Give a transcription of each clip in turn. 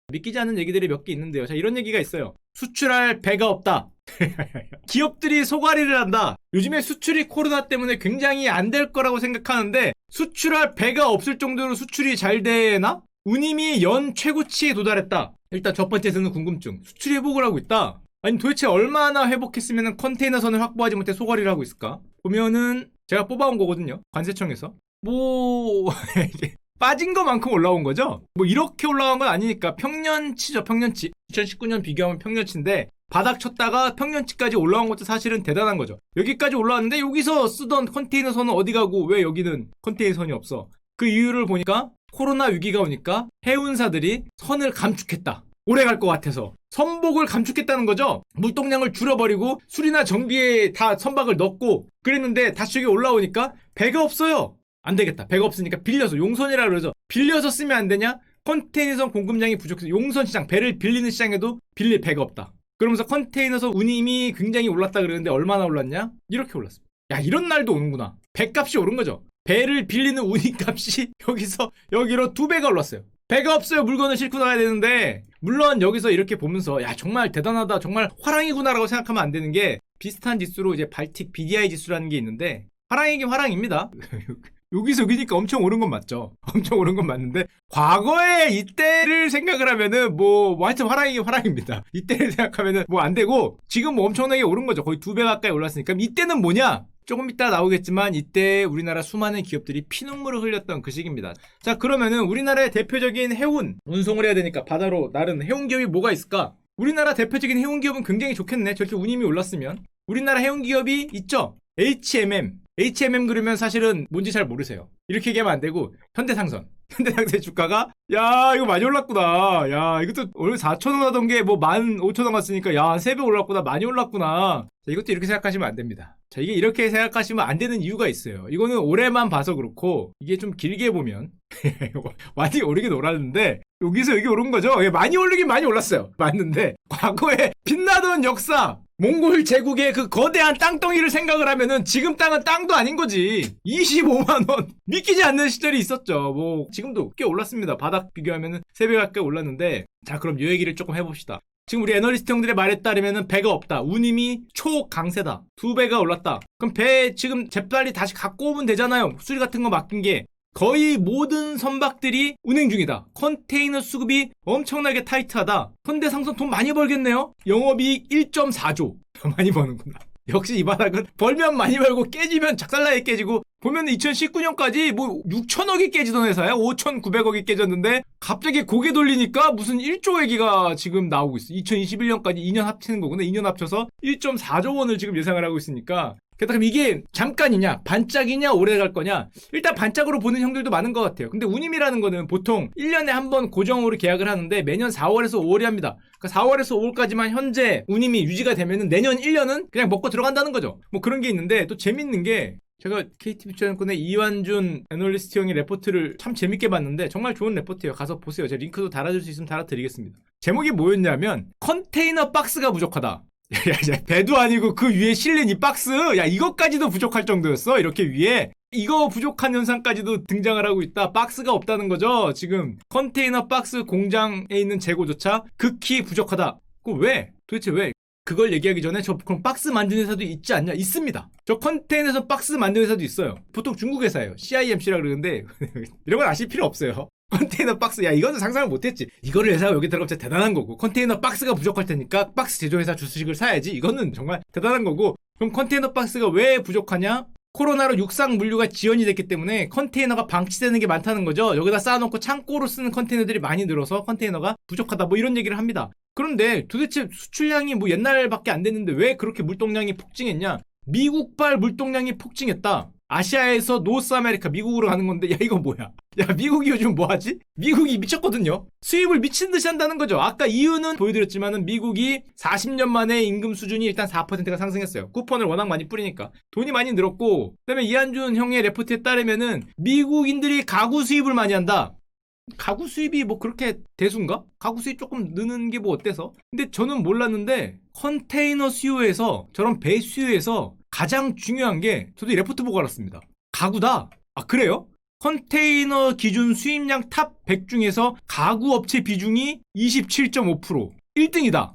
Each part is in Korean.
믿기지 않는 얘기들이 몇 개 있는데요. 자, 이런 얘기가 있어요. 수출할 배가 없다. 기업들이 소가리를 한다. 요즘에 수출이 코로나 때문에 굉장히 안 될 거라고 생각하는데 수출할 배가 없을 정도로 수출이 잘 되나? 운임이 연 최고치에 도달했다. 일단 첫 번째 드는 궁금증. 수출 회복을 하고 있다. 아니 도대체 얼마나 회복했으면 컨테이너선을 확보하지 못해 소가리를 하고 있을까? 보면은 제가 뽑아온 거거든요. 관세청에서. 뭐 빠진 것만큼 올라온 거죠? 뭐 이렇게 올라간 건 아니니까 평년치죠. 평년치. 2019년 비교하면 평년치인데 바닥 쳤다가 평년치까지 올라온 것도 사실은 대단한 거죠. 여기까지 올라왔는데 여기서 쓰던 컨테이너선은 어디 가고 왜 여기는 컨테이너선이 없어? 그 이유를 보니까 코로나 위기가 오니까 해운사들이 선을 감축했다. 오래 갈 것 같아서 선복을 감축했다는 거죠. 물동량을 줄여버리고 수리나 정비에 다 선박을 넣고 그랬는데 다시 여기 올라오니까 배가 없어요. 안 되겠다. 배가 없으니까 빌려서 용선이라 그러죠. 빌려서 쓰면 안 되냐? 컨테이너선 공급량이 부족해서 용선 시장, 배를 빌리는 시장에도 빌릴 배가 없다. 그러면서 컨테이너선 운임이 굉장히 올랐다 그러는데 얼마나 올랐냐? 이렇게 올랐습니다. 야, 이런 날도 오는구나. 배값이 오른 거죠. 배를 빌리는 운임값이 여기서 여기로 2배가 올랐어요. 배가 없어요. 물건을 싣고 나가야 되는데 물론 여기서 이렇게 보면서 야 정말 대단하다. 정말 화랑이구나라고 생각하면 안 되는 게 비슷한 지수로 이제 발틱 BDI 지수라는 게 있는데 화랑이긴 화랑입니다. 여기서 여기니까 엄청 오른 건 맞죠. 엄청 오른 건 맞는데 과거에 이때를 생각을 하면은 뭐 하여튼 화랑이긴 화랑입니다. 이때를 생각하면은 뭐 안 되고 지금 뭐 엄청나게 오른 거죠. 거의 2배 가까이 올랐으니까 이때는 뭐냐? 조금 이따 나오겠지만 이때 우리나라 수많은 기업들이 피눈물을 흘렸던 그 시기입니다. 자, 그러면은 우리나라의 대표적인 해운 운송을 해야 되니까 바다로 나른 해운 기업이 뭐가 있을까? 우리나라 대표적인 해운 기업은 굉장히 좋겠네. 저렇게 운임이 올랐으면. 우리나라 해운 기업이 있죠. HMM 그러면 사실은 뭔지 잘 모르세요. 이렇게 얘기하면 안 되고 현대상선. 현대상선의 주가가 야 이거 많이 올랐구나. 야 이것도 오늘 4,000원 하던 게 뭐 15,000원 갔으니까 야 3배 올랐구나. 많이 올랐구나. 자, 이것도 이렇게 생각하시면 안 됩니다. 자, 이게 이렇게 생각하시면 안 되는 이유가 있어요. 이거는 올해만 봐서 그렇고 이게 좀 길게 보면 많이 오르긴 올랐는데 여기서 여기 오른 거죠. 많이 오르긴 많이 올랐어요. 맞는데 과거에 빛나던 역사 몽골 제국의 그 거대한 땅덩이를 생각을 하면은 지금 땅은 땅도 아닌 거지. 25만원. 믿기지 않는 시절이 있었죠. 뭐, 지금도 꽤 올랐습니다. 바닥 비교하면은 3배 가까이 올랐는데. 자, 그럼 이 얘기를 조금 해봅시다. 지금 우리 애널리스트 형들의 말에 따르면은 배가 없다. 운임이 초강세다. 2배가 올랐다. 그럼 배 지금 재빨리 다시 갖고 오면 되잖아요. 수리 같은 거 맡긴 게. 거의 모든 선박들이 운행 중이다. 컨테이너 수급이 엄청나게 타이트하다. 현대상선 돈 많이 벌겠네요. 영업이익 1.4조. 많이 버는구나. 역시 이 바닥은 벌면 많이 벌고 깨지면 작살나게 깨지고 보면 2019년까지 뭐 6천억이 깨지던 회사야. 5,900억이 깨졌는데 갑자기 고개 돌리니까 무슨 1조 얘기가 지금 나오고 있어. 2021년까지 2년 합치는 거구나. 2년 합쳐서 1.4조 원을 지금 예상을 하고 있으니까 그럼 이게 잠깐이냐 반짝이냐 오래 갈 거냐. 일단 반짝으로 보는 형들도 많은 것 같아요. 근데 운임이라는 거는 보통 1년에 한 번 고정으로 계약을 하는데 매년 4월에서 5월이 합니다. 그러니까 4월에서 5월까지만 현재 운임이 유지가 되면은 내년 1년은 그냥 먹고 들어간다는 거죠. 뭐 그런 게 있는데 또 재밌는 게 제가 KTB투자증권의 이완준 애널리스트 형의 레포트를 참 재밌게 봤는데 정말 좋은 레포트예요. 가서 보세요. 제가 링크도 달아줄 수 있으면 달아드리겠습니다. 제목이 뭐였냐면 컨테이너 박스가 부족하다. 야, 배도 아니고 그 위에 실린 이 박스 야 이것까지도 부족할 정도였어. 이렇게 위에 이거 부족한 현상까지도 등장을 하고 있다. 박스가 없다는 거죠. 지금 컨테이너 박스 공장에 있는 재고조차 극히 부족하다. 그럼 왜? 도대체 왜? 그걸 얘기하기 전에 저 그럼 박스 만드는 회사도 있지 않냐? 있습니다. 저 컨테이너에서 박스 만드는 회사도 있어요. 보통 중국 회사예요. CIMC라 그러는데 이런 건 아실 필요 없어요. 컨테이너 박스 야 이거는 상상을 못했지. 이거를 회사가 여기 들어가면 진짜 대단한 거고 컨테이너 박스가 부족할 테니까 박스 제조회사 주식을 사야지. 이거는 정말 대단한 거고 그럼 컨테이너 박스가 왜 부족하냐? 코로나로 육상 물류가 지연이 됐기 때문에 컨테이너가 방치되는 게 많다는 거죠. 여기다 쌓아놓고 창고로 쓰는 컨테이너들이 많이 늘어서 컨테이너가 부족하다 뭐 이런 얘기를 합니다. 그런데 도대체 수출량이 뭐 옛날밖에 안 됐는데 왜 그렇게 물동량이 폭증했냐? 미국발 물동량이 폭증했다. 아시아에서 노스 아메리카 미국으로 가는 건데 야 이거 뭐야? 야 미국이 요즘 뭐하지? 미국이 미쳤거든요. 수입을 미친 듯이 한다는 거죠. 아까 이유는 보여드렸지만은 미국이 40년 만에 임금 수준이 일단 4%가 상승했어요. 쿠폰을 워낙 많이 뿌리니까 돈이 많이 늘었고 그다음에 이한준 형의 레포트에 따르면은 미국인들이 가구 수입을 많이 한다. 가구 수입이 뭐 그렇게 대수인가? 가구 수입 조금 느는 게 뭐 어때서? 근데 저는 몰랐는데 컨테이너 수요에서 저런 배 수요에서 가장 중요한 게 저도 이 레포트 보고 알았습니다. 가구다. 아 그래요? 컨테이너 기준 수입량 탑 100 중에서 가구 업체 비중이 27.5%. 1등이다.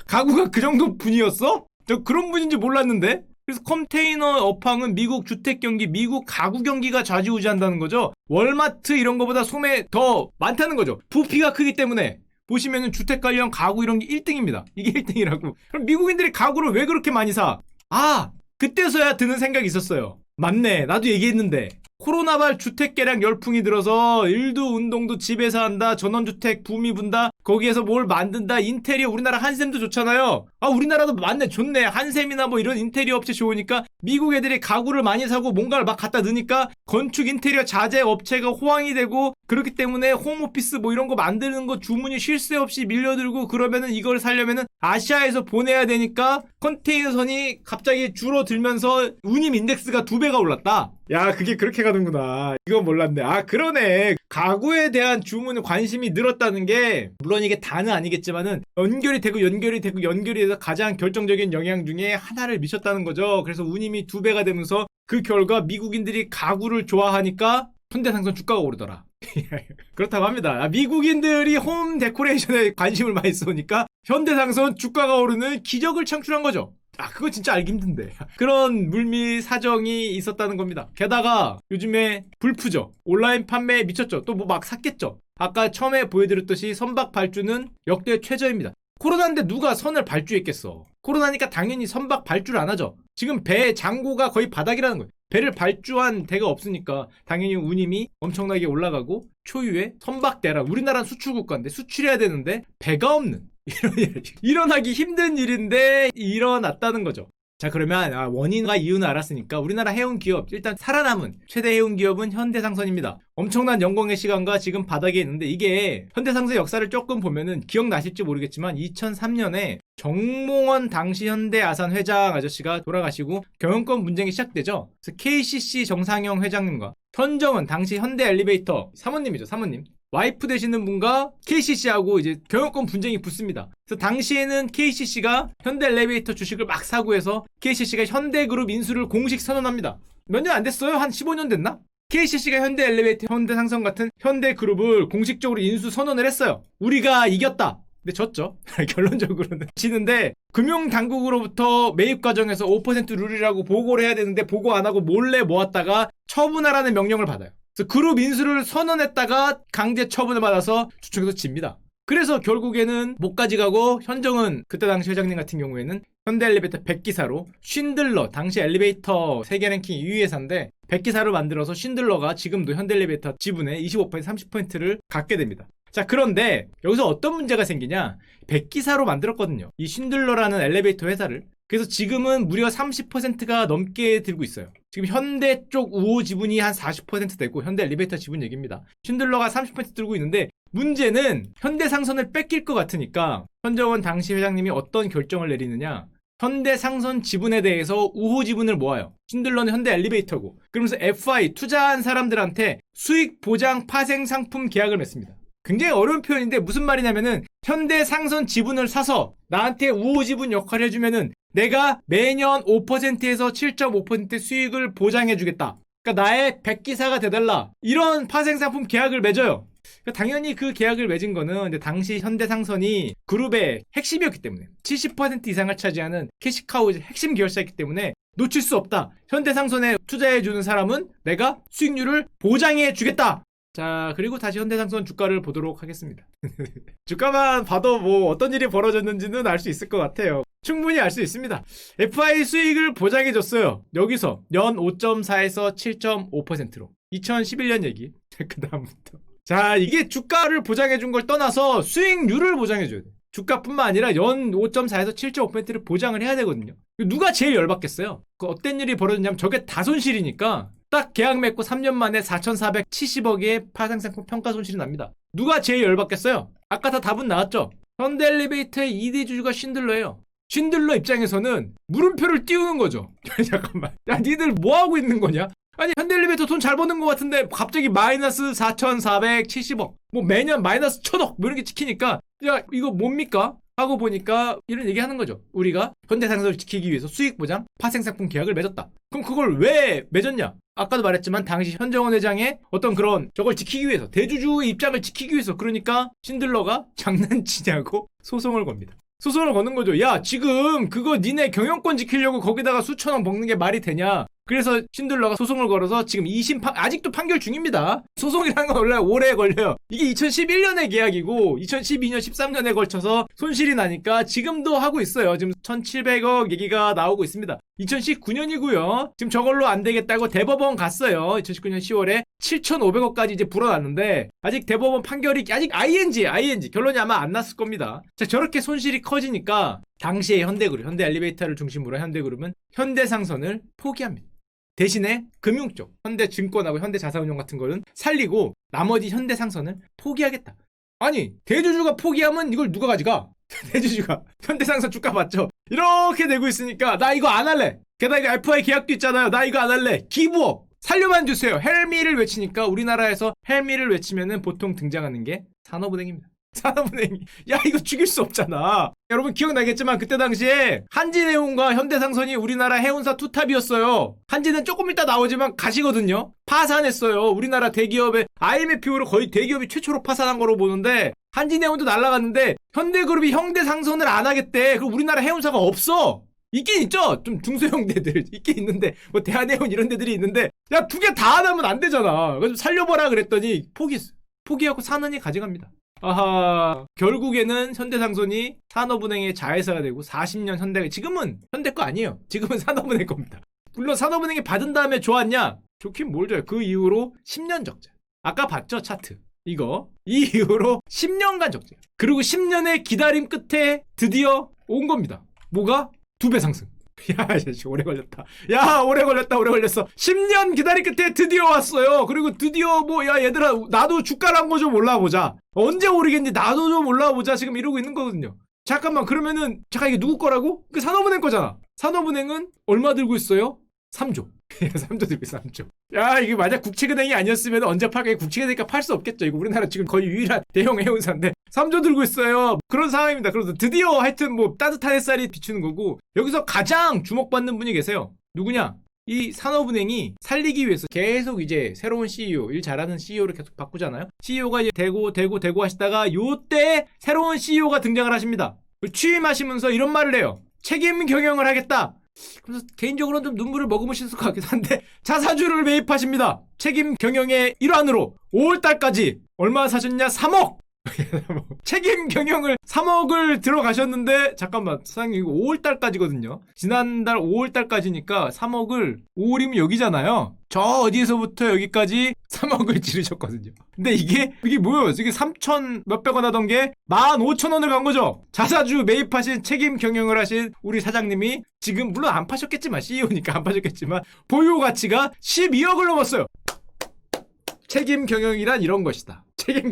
가구가 그 정도 분이었어? 저 그런 분인지 몰랐는데? 그래서 컨테이너 업황은 미국 주택 경기, 미국 가구 경기가 좌지우지한다는 거죠. 월마트 이런 거보다 소매 더 많다는 거죠. 부피가 크기 때문에. 보시면은 주택 관련 가구 이런 게 1등입니다. 이게 1등이라고. 그럼 미국인들이 가구를 왜 그렇게 많이 사? 아, 그때서야 드는 생각이 있었어요. 맞네. 나도 얘기했는데. 코로나발 주택개량 열풍이 들어서 일도 운동도 집에서 한다. 전원주택 붐이 분다. 거기에서 뭘 만든다. 인테리어 우리나라 한샘도 좋잖아요. 아, 우리나라도 맞네. 좋네. 한샘이나 뭐 이런 인테리어 업체 좋으니까 미국 애들이 가구를 많이 사고 뭔가를 막 갖다 넣으니까 건축 인테리어 자재 업체가 호황이 되고, 그렇기 때문에 홈오피스 뭐 이런 거 만드는 거 주문이 쉴 새 없이 밀려들고, 그러면은 이걸 사려면은 아시아에서 보내야 되니까 컨테이너선이 갑자기 줄어들면서 운임 인덱스가 2배가 올랐다. 야, 그게 그렇게 가는구나. 이건 몰랐네. 아, 그러네. 가구에 대한 주문 관심이 늘었다는 게, 물론 이게 다는 아니겠지만은 연결이 돼서 가장 결정적인 영향 중에 하나를 미쳤다는 거죠. 그래서 운임이 2배가 되면서 그 결과 미국인들이 가구를 좋아하니까 현대상선 주가가 오르더라. 그렇다고 합니다. 미국인들이 홈 데코레이션에 관심을 많이 쏘니까 현대상선 주가가 오르는 기적을 창출한 거죠. 아, 그거 진짜 알기 힘든데. 그런 물밑 사정이 있었다는 겁니다. 게다가 요즘에 불프죠. 온라인 판매에 미쳤죠. 또 뭐 막 샀겠죠. 아까 처음에 보여드렸듯이 선박 발주는 역대 최저입니다. 코로나인데 누가 선을 발주했겠어. 코로나니까 당연히 선박 발주를 안 하죠. 지금 배 잔고가 거의 바닥이라는 거예요. 배를 발주한 데가 없으니까 당연히 운임이 엄청나게 올라가고, 초유의 선박대라. 우리나라는 수출국가인데 수출해야 되는데 배가 없는 일어나기 힘든 일인데 일어났다는 거죠. 자, 그러면 원인과 이유는 알았으니까 우리나라 해운 기업, 일단 살아남은 최대 해운 기업은 현대상선입니다. 엄청난 연공의 시간과 지금 바닥에 있는데, 이게 현대상선 역사를 조금 보면은 기억나실지 모르겠지만 2003년에 정몽원 당시 현대아산 회장 아저씨가 돌아가시고 경영권 분쟁이 시작되죠. 그래서 KCC 정상영 회장님과 현정은 당시 현대엘리베이터 사모님이죠. 사모님. 와이프 되시는 분과 KCC하고 이제 경영권 분쟁이 붙습니다. 그래서 당시에는 KCC가 현대엘리베이터 주식을 막 사고 해서 KCC가 현대그룹 인수를 공식 선언합니다. 몇 년 안 됐어요? 한 15년 됐나? KCC가 현대엘리베이터, 현대상선 같은 현대그룹을 공식적으로 인수 선언을 했어요. 우리가 이겼다. 근데 졌죠. 결론적으로는 지는데, 금융당국으로부터 매입 과정에서 5% 룰이라고 보고를 해야 되는데 보고 안 하고 몰래 모았다가 처분하라는 명령을 받아요. 그래서 그룹 인수를 선언했다가 강제 처분을 받아서 주총에서 집니다. 그래서 결국에는 못 가져가고, 현정은 그때 당시 회장님 같은 경우에는 현대엘리베이터 100기사로 쉰들러, 당시 엘리베이터 세계 랭킹 2위 회사인데 100기사로 만들어서 쉰들러가 지금도 현대엘리베이터 지분의 25%, 30%를 갖게 됩니다. 자, 그런데 여기서 어떤 문제가 생기냐? 100기사로 만들었거든요. 이 쉰들러라는 엘리베이터 회사를. 그래서 지금은 무려 30%가 넘게 들고 있어요. 지금 현대 쪽 우호 지분이 한 40% 되고, 현대 엘리베이터 지분 얘기입니다. 쉰들러가 30% 들고 있는데, 문제는 현대상선을 뺏길 것 같으니까 현정원 당시 회장님이 어떤 결정을 내리느냐? 현대상선 지분에 대해서 우호 지분을 모아요. 쉰들러는 현대 엘리베이터고. 그러면서 FI 투자한 사람들한테 수익 보장 파생 상품 계약을 맺습니다. 굉장히 어려운 표현인데 무슨 말이냐면은, 현대상선 지분을 사서 나한테 우호 지분 역할을 해주면은 내가 매년 5%에서 7.5% 수익을 보장해주겠다. 그러니까 나의 100기사가 돼달라. 이런 파생상품 계약을 맺어요. 그러니까 당연히 그 계약을 맺은 거는 이제 당시 현대상선이 그룹의 핵심이었기 때문에, 70% 이상을 차지하는 캐시카우 핵심 계열사였기 때문에 놓칠 수 없다. 현대상선에 투자해주는 사람은 내가 수익률을 보장해주겠다. 자, 그리고 다시 현대상선 주가를 보도록 하겠습니다. 주가만 봐도 뭐 어떤 일이 벌어졌는지는 알 수 있을 것 같아요. 충분히 알 수 있습니다. FI 수익을 보장해줬어요. 여기서 연 5.4에서 7.5%로. 2011년 얘기. 그 다음부터. 자, 이게 주가를 보장해준 걸 떠나서 수익률을 보장해줘야 돼. 주가뿐만 아니라 연 5.4에서 7.5%를 보장을 해야 되거든요. 누가 제일 열받겠어요? 그 어떤 일이 벌어졌냐면, 저게 다 손실이니까 딱 계약 맺고 3년 만에 4,470억의 파생상품 평가 손실이 납니다. 누가 제일 열받겠어요? 아까 다 답은 나왔죠? 현대엘리베이터의 2대 주주가 쉰들러예요. 쉰들러 입장에서는 물음표를 띄우는 거죠. 잠깐만, 야, 니들 뭐하고 있는 거냐? 아니, 현대엘리베이터 돈 잘 버는 것 같은데 갑자기 마이너스 4,470억, 뭐 매년 마이너스 1,000억 뭐 이런 게 찍히니까, 야, 이거 뭡니까? 하고 보니까 이런 얘기 하는 거죠. 우리가 현대상선을 지키기 위해서 수익보장 파생상품 계약을 맺었다. 그럼 그걸 왜 맺었냐? 아까도 말했지만 당시 현정원 회장의 어떤 그런 저걸 지키기 위해서, 대주주의 입장을 지키기 위해서, 그러니까 신들러가 장난치냐고 소송을 겁니다. 소송을 거는 거죠. 야, 지금 그거 니네 경영권 지키려고 거기다가 수천억 먹는 게 말이 되냐? 그래서 신들러가 소송을 걸어서 지금 2심 아직도 판결 중입니다. 소송이라는 건 원래 오래 걸려요. 이게 2011년의 계약이고 2012년, 13년에 걸쳐서 손실이 나니까 지금도 하고 있어요. 지금 1,700억 얘기가 나오고 있습니다. 2019년이고요. 지금 저걸로 안 되겠다고 대법원 갔어요. 2019년 10월에 7,500억까지 이제 불어났는데 아직 대법원 판결이 아직 ING 결론이 아마 안 났을 겁니다. 자, 저렇게 손실이 커지니까 당시에 현대그룹, 현대엘리베이터를 중심으로 한 현대그룹은 현대상선을 포기합니다. 대신에 금융 쪽, 현대증권하고 현대자산운용 같은 거는 살리고 나머지 현대상선을 포기하겠다. 아니, 대주주가 포기하면 이걸 누가 가져가? 대주주가 현대상선 주가 맞죠? 이렇게 되고 있으니까 나 이거 안 할래. 게다가 이거 FI 계약도 있잖아요. 나 이거 안 할래. 기부업 살려만 주세요. 헬미를 외치니까 우리나라에서 헬미를 외치면은 보통 등장하는 게 산업은행입니다. 산업은행이 야 이거 죽일 수 없잖아. 여러분 기억나겠지만 그때 당시에 한진해운과 현대상선이 우리나라 해운사 투탑이었어요. 한진은 조금 이따 나오지만 가시거든요. 파산했어요. 우리나라 대기업의 IMF 이후로 거의 대기업이 최초로 파산한 거로 보는데 한진해운도 날아갔는데 현대그룹이 현대상선을 안 하겠대. 그럼 우리나라 해운사가 없어. 있긴 있죠. 좀 중소형 데들 있긴 있는데 뭐 대한해운 이런 데들이 있는데 야 두 개 다 안 하면 안 되잖아. 그래서 살려보라 그랬더니 포기하고 산은이 가져갑니다. 아하, 결국에는 현대상선이 산업은행의 자회사가 되고 40년 현대가 지금은 현대 거 아니에요. 지금은 산업은행 겁니다. 물론 산업은행이 받은 다음에 좋았냐? 좋긴 뭘 줘요. 그 이후로 10년 적자. 아까 봤죠 차트. 이거 이 이후로 10년간 적자. 그리고 10년의 기다림 끝에 드디어 온 겁니다. 뭐가? 2배 상승. 야, 오래 걸렸다. 야, 오래 걸렸어. 10년 기다린 끝에 드디어 왔어요. 그리고 드디어 야, 얘들아, 나도 주가란 거 좀 올라보자. 언제 오르겠니? 나도 좀 올라보자. 지금 이러고 있는 거거든요. 잠깐만, 그러면은, 잠깐 이게 누구 거라고? 그 산업은행 거잖아. 산업은행은 얼마 들고 있어요? 3조. 3조 들고 있어, 3조. 야, 이게 만약 국책은행이 아니었으면 언제 팔게 국책은행이니까 팔 수 없겠죠. 이거 우리나라 지금 거의 유일한 대형 해운사인데 3조 들고 있어요. 그런 상황입니다. 그래서 드디어 하여튼 따뜻한 햇살이 비추는 거고 여기서 가장 주목받는 분이 계세요. 누구냐? 이 산업은행이 살리기 위해서 계속 이제 새로운 CEO, 일 잘하는 CEO를 계속 바꾸잖아요. CEO가 이제 되고 하시다가 요때 새로운 CEO가 등장을 하십니다. 취임하시면서 이런 말을 해요. 책임 경영을 하겠다. 그래서 개인적으로는 좀 눈물을 머금으실 것 같기도 한데 자사주를 매입하십니다. 책임 경영의 일환으로 5월달까지 얼마 사셨냐? 3억! 책임 경영을 3억을 들어가셨는데 잠깐만 사장님 이거 5월달까지거든요. 지난달 5월달까지니까 3억을 5월이면 여기잖아요. 저 어디에서부터 여기까지 3억을 지르셨거든요. 근데 이게 뭐예요? 이게 3천 몇백 원 하던 게 15,000원을 간 거죠. 자사주 매입하신 책임 경영을 하신 우리 사장님이 지금 물론 안 파셨겠지만 CEO니까 안 파셨겠지만 보유 가치가 12억을 넘었어요. 책임 경영이란 이런 것이다. 책임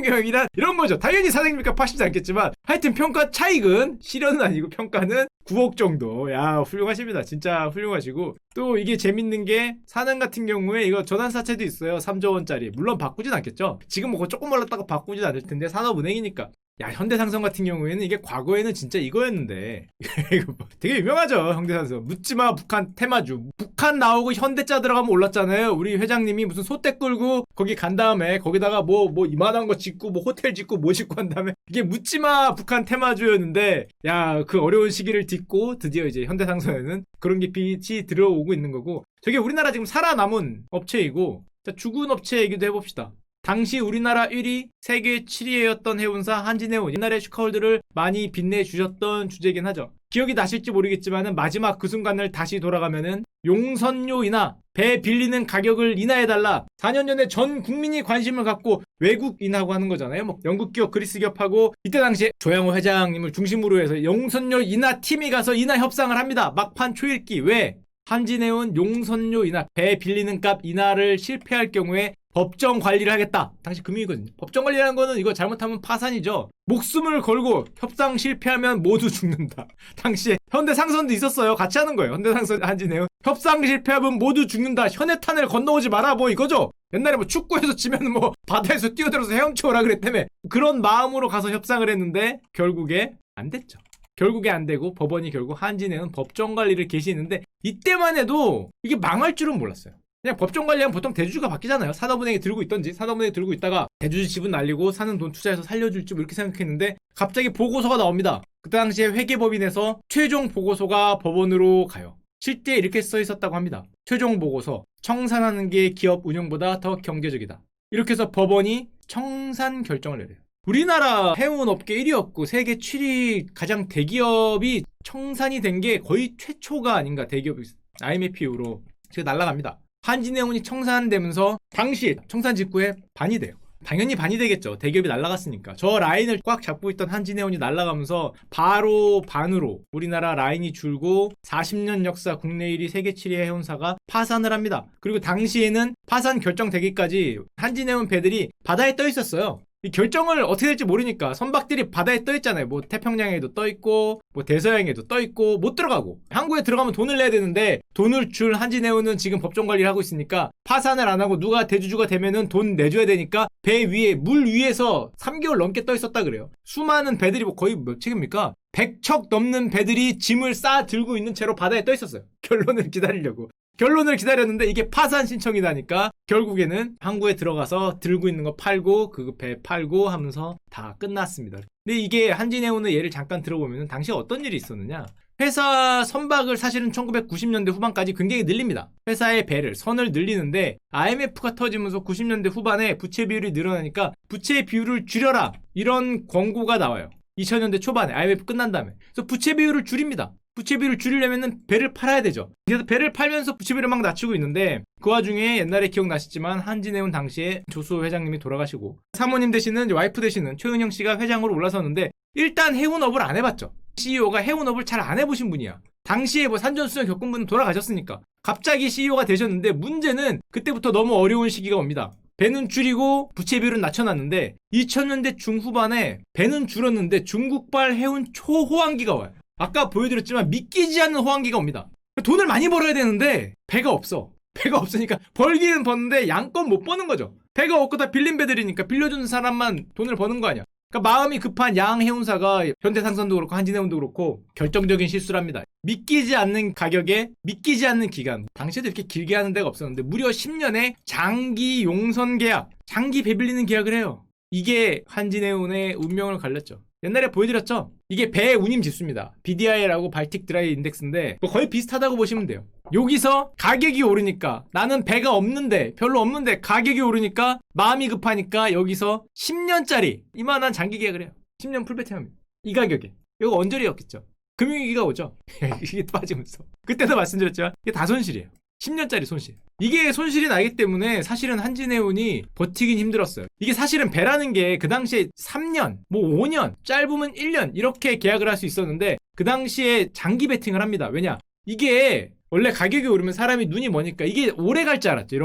경영이란 이런 거죠. 당연히 사장님이니까 파시지 않겠지만 하여튼 평가 차익은 실현은 아니고 평가는 9억 정도. 야 훌륭하십니다. 진짜 훌륭하시고 또 이게 재밌는 게 산은 같은 경우에 이거 전환사채도 있어요. 3조 원짜리. 물론 바꾸진 않겠죠. 지금 뭐 조금 올랐다가 바꾸진 않을 텐데 산업은행이니까. 야 현대상선 같은 경우에는 이게 과거에는 진짜 이거였는데 이거 되게 유명하죠. 현대상선 묻지마 북한 테마주. 북한 나오고 현대자 들어가면 올랐잖아요. 우리 회장님이 무슨 소떼 끌고 거기 간 다음에 거기다가 뭐 이만한 거 짓고 뭐 호텔 짓고 뭐 짓고 한 다음에 이게 묻지마 북한 테마주였는데 야 그 어려운 시기를 딛고 드디어 이제 현대상선에는 그런 게 빛이 들어오고 있는 거고 저게 우리나라 지금 살아남은 업체이고 자, 죽은 업체 얘기도 해봅시다. 당시 우리나라 1위, 세계 7위였던 해운사 한진해운 옛날에 슈카홀드를 많이 빛내주셨던 주제이긴 하죠. 기억이 나실지 모르겠지만 마지막 그 순간을 다시 돌아가면은 용선료 인하, 배 빌리는 가격을 인하해달라 4년 전에 전 국민이 관심을 갖고 외국 인하고 하는 거잖아요. 뭐 영국 기업, 그리스 기업하고 이때 당시에 조양호 회장님을 중심으로 해서 용선료 인하 팀이 가서 인하 협상을 합니다. 막판 초읽기. 왜? 한진해운 용선료 인하, 배 빌리는 값 인하를 실패할 경우에 법정 관리를 하겠다. 당시 금융이거든요. 법정 관리라는 거는 이거 잘못하면 파산이죠. 목숨을 걸고 협상 실패하면 모두 죽는다. 당시에 현대상선도 있었어요. 같이 하는 거예요. 현대상선 한진해운 협상 실패하면 모두 죽는다. 현해탄을 건너오지 마라 뭐 이거죠. 옛날에 뭐 축구에서 지면 뭐 바다에서 뛰어들어서 헤엄쳐오라 그랬다며. 그런 마음으로 가서 협상을 했는데 결국에 안 됐죠. 결국에 안 되고 법원이 결국 한진해운 법정 관리를 개시했는데 이때만 해도 이게 망할 줄은 몰랐어요. 그냥 법정 관리하면 보통 대주주가 바뀌잖아요. 산업은행에 들고 있던지 산업은행에 들고 있다가 대주주 지분 날리고 사는 돈 투자해서 살려줄지 뭐 이렇게 생각했는데 갑자기 보고서가 나옵니다. 그 당시에 회계법인에서 최종 보고서가 법원으로 가요. 실제 이렇게 써 있었다고 합니다. 최종 보고서, 청산하는 게 기업 운영보다 더 경제적이다. 이렇게 해서 법원이 청산 결정을 내려요. 우리나라 해운업계 1위였고 세계 7위 가장 대기업이 청산이 된 게 거의 최초가 아닌가. 대기업이 IMF 이후로 제가 날아갑니다. 한진해운이 청산되면서 당시 청산 직후에 반이 돼요. 당연히 반이 되겠죠. 대기업이 날아갔으니까. 저 라인을 꽉 잡고 있던 한진해운이 날아가면서 바로 반으로 우리나라 라인이 줄고 40년 역사 국내 1위 세계 7위 해운사가 파산을 합니다. 그리고 당시에는 파산 결정되기까지 한진해운 배들이 바다에 떠 있었어요. 이 결정을 어떻게 될지 모르니까 선박들이 바다에 떠 있잖아요. 뭐 태평양에도 떠 있고 뭐 대서양에도 떠 있고 못 들어가고 항구에 들어가면 돈을 내야 되는데 돈을 줄 한진해운은 지금 법정 관리를 하고 있으니까 파산을 안 하고 누가 대주주가 되면은 돈 내줘야 되니까 배 위에 물 위에서 3개월 넘게 떠 있었다 그래요. 수많은 배들이 뭐 거의 몇 척입니까? 100척 넘는 배들이 짐을 싸 들고 있는 채로 바다에 떠 있었어요. 결론을 기다리려고. 결론을 기다렸는데 이게 파산 신청이 나니까 결국에는 항구에 들어가서 들고 있는 거 팔고 그 배 팔고 하면서 다 끝났습니다. 근데 이게 한진해운의 예를 잠깐 들어보면 당시에 어떤 일이 있었느냐. 회사 선박을 사실은 1990년대 후반까지 굉장히 늘립니다. 회사의 배를, 선을 늘리는데 IMF가 터지면서 90년대 후반에 부채 비율이 늘어나니까 부채 비율을 줄여라 이런 권고가 나와요. 2000년대 초반에 IMF 끝난 다음에. 그래서 부채 비율을 줄입니다. 부채 비율을 줄이려면 배를 팔아야 되죠. 그래서 배를 팔면서 부채 비율을 막 낮추고 있는데 그 와중에 옛날에 기억나시지만 한진해운 당시에 조수호 회장님이 돌아가시고 사모님 되시는 와이프 되시는 최은영 씨가 회장으로 올라섰는데 일단 해운업을 안 해봤죠. CEO가 해운업을 잘 안 해보신 분이야. 당시에 뭐 산전수전 겪은 분은 돌아가셨으니까 갑자기 CEO가 되셨는데 문제는 그때부터 너무 어려운 시기가 옵니다. 배는 줄이고 부채 비율은 낮춰놨는데 2000년대 중후반에 배는 줄었는데 중국발 해운 초호황기가 와요. 아까 보여드렸지만 믿기지 않는 호황기가 옵니다. 돈을 많이 벌어야 되는데 배가 없어. 배가 없으니까 벌기는 버는데 양껏 못 버는 거죠. 배가 없고 다 빌린 배들이니까 빌려주는 사람만 돈을 버는 거 아니야. 그러니까 마음이 급한 양해운사가 현대상선도 그렇고 한진해운도 그렇고 결정적인 실수를 합니다. 믿기지 않는 가격에 믿기지 않는 기간. 당시에도 이렇게 길게 하는 데가 없었는데 무려 10년의 장기 용선 계약, 장기 배 빌리는 계약을 해요. 이게 한진해운의 운명을 갈렸죠. 옛날에 보여드렸죠? 이게 배의 운임 지수입니다. BDI라고 발틱 드라이 인덱스인데 뭐 거의 비슷하다고 보시면 돼요. 여기서 가격이 오르니까 나는 배가 없는데 별로 없는데 가격이 오르니까 마음이 급하니까 여기서 10년짜리 이만한 장기 계약을 해요. 10년 풀베팅합니다. 이 가격에. 이거 언저리였겠죠. 금융위기가 오죠. 이게 빠지면서. 그때도 말씀드렸지만 이게 다 손실이에요. 10년짜리 손실. 이게 손실이 나기 때문에 사실은 한진해운이 버티긴 힘들었어요. 이게 사실은 배라는 게 그 당시에 3년, 뭐 5년, 짧으면 1년 이렇게 계약을 할 수 있었는데 그 당시에 장기 베팅을 합니다. 왜냐? 이게 원래 가격이 오르면 사람이 눈이 머니까 이게 오래 갈 줄 알았죠.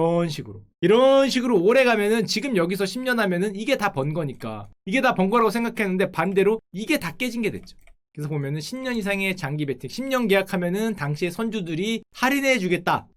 이런 식으로 오래 가면은 지금 여기서 10년 하면은 이게 다 번 거니까 이게 다 번 거라고 생각했는데 반대로 이게 다 깨진 게 됐죠. 그래서 보면은 10년 이상의 장기 베팅, 10년 계약하면은 당시에 선주들이 할인해 주겠다.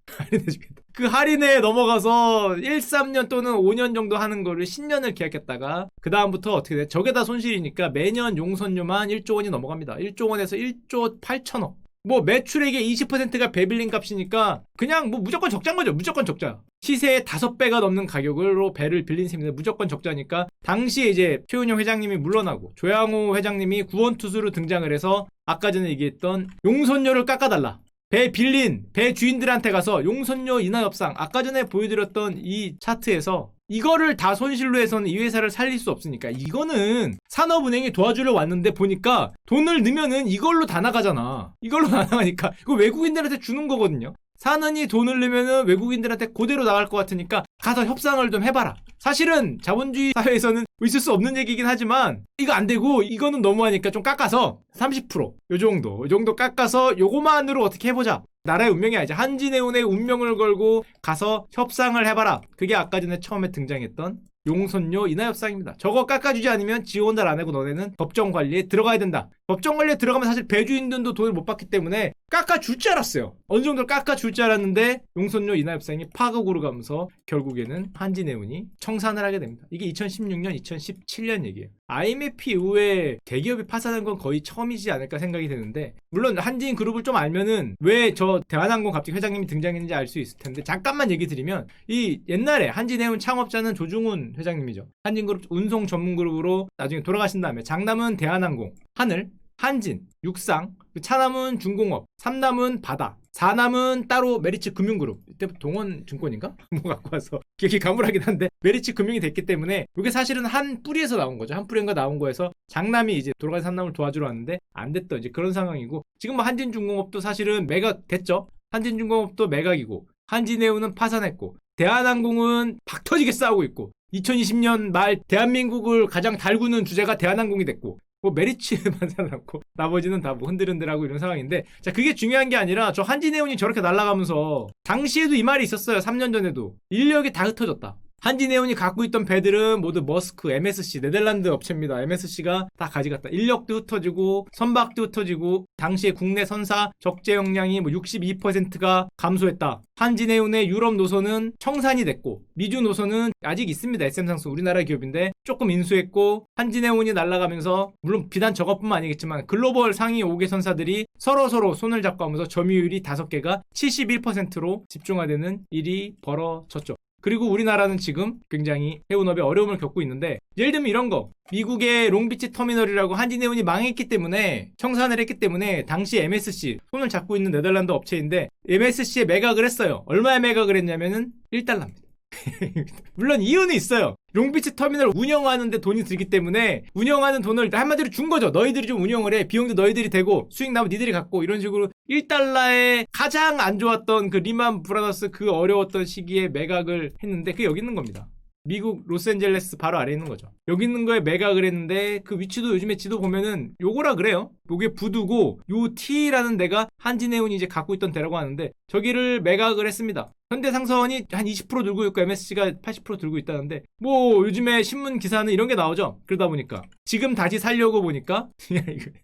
그 할인에 넘어가서 1, 3년 또는 5년 정도 하는 거를 10년을 계약했다가 그 다음부터 어떻게 돼? 저게 다 손실이니까 매년 용선료만 1조 원이 넘어갑니다. 1조 원에서 1조 8천억. 뭐 매출액의 20%가 배빌린 값이니까 그냥 뭐 무조건 적자인 거죠. 무조건 적자. 시세의 5배가 넘는 가격으로 배를 빌린 셈인데 무조건 적자니까 당시에 이제 최은영 회장님이 물러나고 조양호 회장님이 구원투수로 등장을 해서 아까 전에 얘기했던 용선료를 깎아달라. 배 빌린 배 주인들한테 가서 용선료 인하 협상 아까 전에 보여드렸던 이 차트에서 이거를 다 손실로 해서는 이 회사를 살릴 수 없으니까 이거는 산업은행이 도와주러 왔는데 보니까 돈을 넣으면은 이걸로 다 나가잖아. 이걸로 다 나가니까 이거 외국인들한테 주는 거거든요. 산은이 돈을 넣으면은 외국인들한테 그대로 나갈 것 같으니까 가서 협상을 좀 해봐라. 사실은 자본주의 사회에서는 있을 수 없는 얘기긴 하지만 이거 안 되고 이거는 너무하니까 좀 깎아서 30% 요 정도 깎아서 요거만으로 어떻게 해보자. 나라의 운명이 아니지. 한진해운의 운명을 걸고 가서 협상을 해봐라. 그게 아까 전에 처음에 등장했던 용선료 인하 협상입니다. 저거 깎아주지 않으면 지원달 안 하고 너네는 법정 관리에 들어가야 된다. 법정 관리에 들어가면 사실 배주인들도 돈을 못 받기 때문에 깎아줄 줄 알았어요. 어느 정도 깎아줄 줄 알았는데 용선료 인하 협상이 파국으로 가면서 결국에는 한진해운이 청산을 하게 됩니다. 이게 2016년, 2017년 얘기예요. IMF 이후에 대기업이 파산한 건 거의 처음이지 않을까 생각이 드는데, 물론 한진그룹을 좀 알면은 왜 저 대한항공 갑자기 회장님이 등장했는지 알 수 있을 텐데, 잠깐만 얘기 드리면 이 옛날에 한진해운 창업자는 조중훈 회장님이죠. 한진그룹 운송 전문그룹으로 나중에 돌아가신 다음에 장남은 대한항공, 하늘, 한진, 육상, 차남은 중공업, 삼남은 바다, 사남은 따로 메리츠 금융그룹, 이때부터 동원증권인가? 뭐 갖고 와서 기억이 가물하긴 한데 메리츠 금융이 됐기 때문에 이게 사실은 한 뿌리에서 나온 거죠. 한 뿌리인가 나온 거에서 장남이 이제 돌아간 삼남을 도와주러 왔는데 안 됐던 이제 그런 상황이고, 지금 뭐 한진중공업도 사실은 매각 됐죠. 한진중공업도 매각이고, 한진해운은 파산했고, 대한항공은 박 터지게 싸우고 있고, 2020년 말 대한민국을 가장 달구는 주제가 대한항공이 됐고, 뭐 메리츠만 살았고 나머지는 다 뭐 흔들흔들하고 이런 상황인데, 자, 그게 중요한 게 아니라 저 한진해운이 저렇게 날아가면서 당시에도 이 말이 있었어요. 3년 전에도 인력이 다 흩어졌다. 한진해운이 갖고 있던 배들은 모두 머스크, MSC, 네덜란드 업체입니다. MSC가 다 가져갔다. 인력도 흩어지고 선박도 흩어지고, 당시에 국내 선사 적재 역량이 뭐 62%가 감소했다. 한진해운의 유럽 노선은 청산이 됐고, 미주 노선은 아직 있습니다. SM상수 우리나라 기업인데 조금 인수했고, 한진해운이 날아가면서 물론 비단 저것뿐만 아니겠지만 글로벌 상위 5개 선사들이 서로 손을 잡고 하면서 점유율이 5개가 71%로 집중화되는 일이 벌어졌죠. 그리고 우리나라는 지금 굉장히 해운업에 어려움을 겪고 있는데, 예를 들면 이런 거, 미국의 롱비치 터미널이라고 한진해운이 망했기 때문에, 청산을 했기 때문에 당시 MSC 손을 잡고 있는 네덜란드 업체인데 MSC에 매각을 했어요. 얼마에 매각을 했냐면은 1달러입니다. 물론 이유는 있어요. 롱비치 터미널 운영하는데 돈이 들기 때문에 운영하는 돈을 한마디로 준 거죠. 너희들이 좀 운영을 해. 비용도 너희들이 대고 수익 나면 니들이 갖고, 이런 식으로 1달러에 가장 안 좋았던 그 리만 브라더스 그 어려웠던 시기에 매각을 했는데, 그게 여기 있는 겁니다. 미국 로스앤젤레스 바로 아래에 있는 거죠. 여기 있는 거에 매각을 했는데, 그 위치도 요즘에 지도 보면은 요거라 그래요. 요게 부두고, 요 T라는 데가 한진해운이 이제 갖고 있던 데라고 하는데, 저기를 매각을 했습니다. 현대상선이 한 20% 들고 있고 MSC가 80% 들고 있다는데, 뭐 요즘에 신문 기사는 이런 게 나오죠. 그러다 보니까 지금 다시 살려고 보니까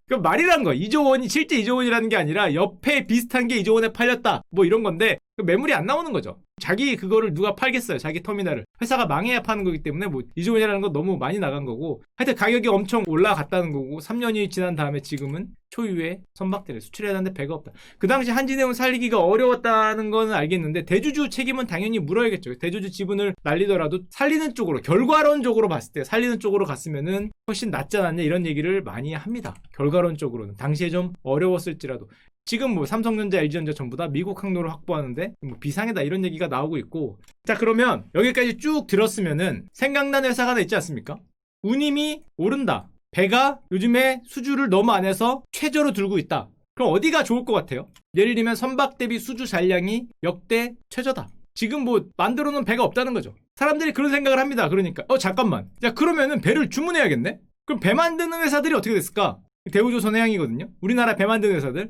그 말이란 거, 2조 원이 실제 2조 원이라는 게 아니라 옆에 비슷한 게 2조 원에 팔렸다 뭐 이런 건데, 매물이 안 나오는 거죠. 자기 그거를 누가 팔겠어요. 자기 터미널을. 회사가 망해야 파는 거기 때문에 뭐 2조 원이라는 건 너무 많이 나간 거고, 하여튼 가격이 엄청 올라갔다는 거고, 3년이 지난 다음에 지금은 초유의 선박들을 수출해야 하는데 배가 없다. 그 당시 한진해운 살리기가 어려웠다는 거는 알겠는데, 대주주 책임은 당연히 물어야겠죠. 대주주 지분을 날리더라도 살리는 쪽으로, 결과론적으로 봤을 때 살리는 쪽으로 갔으면은 훨씬 낫지 않았냐, 이런 얘기를 많이 합니다. 결과론적으로는 당시에 좀 어려웠을지라도. 지금 뭐 삼성전자, LG전자 전부 다 미국 항로를 확보하는데 뭐 비상이다, 이런 얘기가 나오고 있고. 자, 그러면 여기까지 쭉 들었으면은 생각나는 회사가 하나 있지 않습니까? 운임이 오른다. 배가 요즘에 수주를 너무 안 해서 최저로 들고 있다. 그럼 어디가 좋을 것 같아요? 예를 들면 선박 대비 수주 잔량이 역대 최저다. 지금 뭐 만들어 놓은 배가 없다는 거죠. 사람들이 그런 생각을 합니다. 그러니까 잠깐만, 야, 그러면은 배를 주문해야겠네? 그럼 배 만드는 회사들이 어떻게 됐을까? 대우조선해양이거든요. 우리나라 배 만드는 회사들.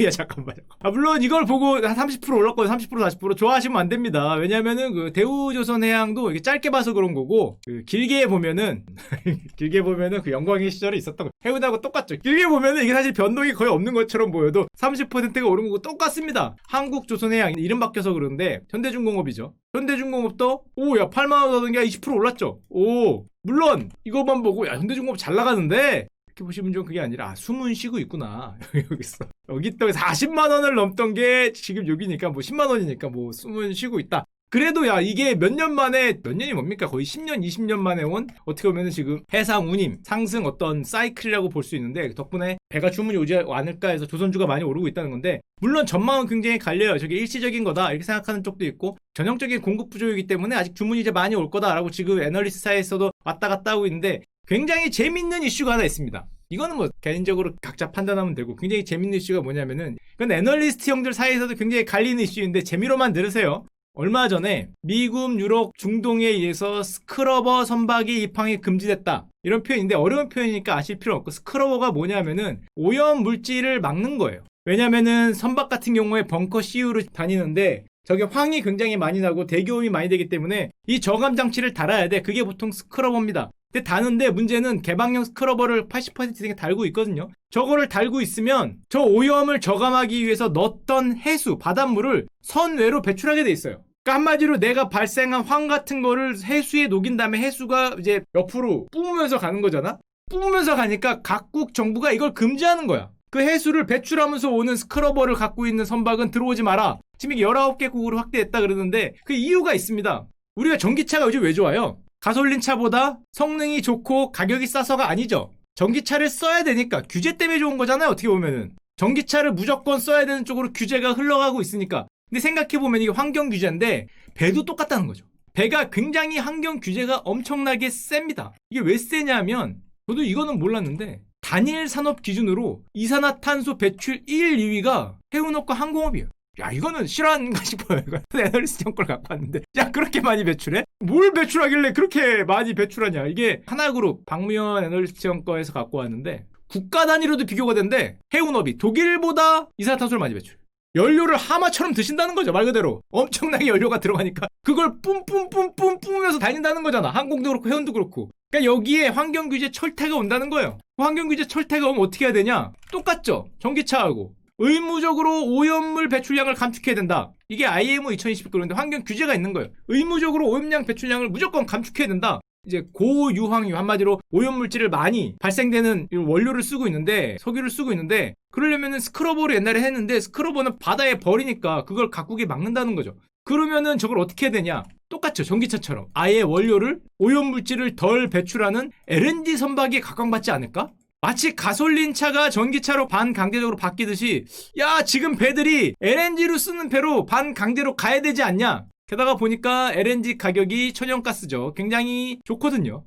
야, 잠깐만. 물론 이걸 보고 한 30% 올랐거든. 30% 40% 좋아하시면 안 됩니다. 왜냐면은 그 대우조선해양도 이게 짧게 봐서 그런 거고, 그 길게 보면은 길게 보면은 그 영광의 시절에 있었던 거, 해운하고 똑같죠. 길게 보면은 이게 사실 변동이 거의 없는 것처럼 보여도 30%가 오른 거고 똑같습니다. 한국조선해양 이름 바뀌어서 그런데 현대중공업이죠. 현대중공업도 야, 8만 원 얻은 게 20% 올랐죠. 물론 이것만 보고 야, 현대중공업 잘 나가는데, 이렇게 보시면 좀 그게 아니라 숨은 쉬고 있구나. 여기 또 40만 원을 넘던 게 지금 여기니까 뭐 10만 원이니까 뭐 숨은 쉬고 있다. 그래도 야, 이게 몇 년 만에, 몇 년이 뭡니까? 거의 10년, 20년 만에 온, 어떻게 보면 지금 해상 운임 상승 어떤 사이클이라고 볼 수 있는데, 덕분에 배가 주문이 오지 않을까 해서 조선주가 많이 오르고 있다는 건데, 물론 전망은 굉장히 갈려요. 저게 일시적인 거다 이렇게 생각하는 쪽도 있고, 전형적인 공급 부족이기 때문에 아직 주문이 이제 많이 올 거다라고 지금 애널리스트 사이에서도 왔다 갔다 하고 있는데, 굉장히 재밌는 이슈가 하나 있습니다. 이거는 뭐 개인적으로 각자 판단하면 되고, 굉장히 재밌는 이슈가 뭐냐면은, 이건 애널리스트 형들 사이에서도 굉장히 갈리는 이슈인데 재미로만 들으세요. 얼마 전에 미국, 유럽, 중동에 의해서 스크러버 선박이 입항이 금지됐다, 이런 표현인데 어려운 표현이니까 아실 필요 없고, 스크러버가 뭐냐면은 오염 물질을 막는 거예요. 왜냐면은 선박 같은 경우에 벙커 CU로 다니는데 저게 황이 굉장히 많이 나고 대기오염이 많이 되기 때문에 이 저감 장치를 달아야 돼. 그게 보통 스크러버입니다. 근데 다는데 문제는 개방형 스크러버를 80% 이상 달고 있거든요. 저거를 달고 있으면 저 오염을 저감하기 위해서 넣었던 해수, 바닷물을 선외로 배출하게 돼 있어요. 그러니까 한마디로 내가 발생한 황 같은 거를 해수에 녹인 다음에 해수가 이제 옆으로 뿜으면서 가는 거잖아. 뿜으면서 가니까 각국 정부가 이걸 금지하는 거야. 그 해수를 배출하면서 오는 스크러버를 갖고 있는 선박은 들어오지 마라. 지금 이게 19개국으로 확대했다 그러는데 그 이유가 있습니다. 우리가 전기차가 요즘 왜 좋아요? 가솔린 차보다 성능이 좋고 가격이 싸서가 아니죠. 전기차를 써야 되니까 규제 때문에 좋은 거잖아요. 어떻게 보면은 전기차를 무조건 써야 되는 쪽으로 규제가 흘러가고 있으니까. 근데 생각해보면 이게 환경 규제인데 배도 똑같다는 거죠. 배가 굉장히 환경 규제가 엄청나게 셉니다. 이게 왜 세냐면 저도 이거는 몰랐는데 단일 산업 기준으로 이산화탄소 배출 1, 2위가 해운업과 항공업이에요. 야 이거는 실화인가 싶어요. 이거 애널리스트 형 걸 갖고 왔는데 야 그렇게 많이 배출해? 뭘 배출하길래 그렇게 많이 배출하냐. 이게 하나그룹 박무현 애널리스트 형 거에서 갖고 왔는데 국가 단위로도 비교가 된대. 해운업이 독일보다 이산화탄소를 많이 배출해. 연료를 하마처럼 드신다는 거죠. 말 그대로 엄청나게 연료가 들어가니까 그걸 뿜뿜뿜뿜뿜으면서 다닌다는 거잖아. 항공도 그렇고 해운도 그렇고. 그러니까 여기에 환경규제 철퇴가 온다는 거예요. 환경규제 철퇴가 오면 어떻게 해야 되냐? 똑같죠. 전기차하고 의무적으로 오염물 배출량을 감축해야 된다. 이게 IMO 2020 그런데 환경 규제가 있는 거예요. 의무적으로 오염량 배출량을 무조건 감축해야 된다. 이제 고유황유 한마디로 오염물질을 많이 발생되는 원료를 쓰고 있는데 석유를 쓰고 있는데 그러려면은 스크러버를 옛날에 했는데 스크러버는 바다에 버리니까 그걸 각국이 막는다는 거죠. 그러면은 저걸 어떻게 해야 되냐? 똑같죠. 전기차처럼 아예 원료를 오염물질을 덜 배출하는 LNG 선박이 각광받지 않을까? 마치 가솔린 차가 전기차로 반강제적으로 바뀌듯이 야 지금 배들이 LNG로 쓰는 배로 반강제로 가야 되지 않냐. 게다가 보니까 LNG 가격이 천연가스죠. 굉장히 좋거든요.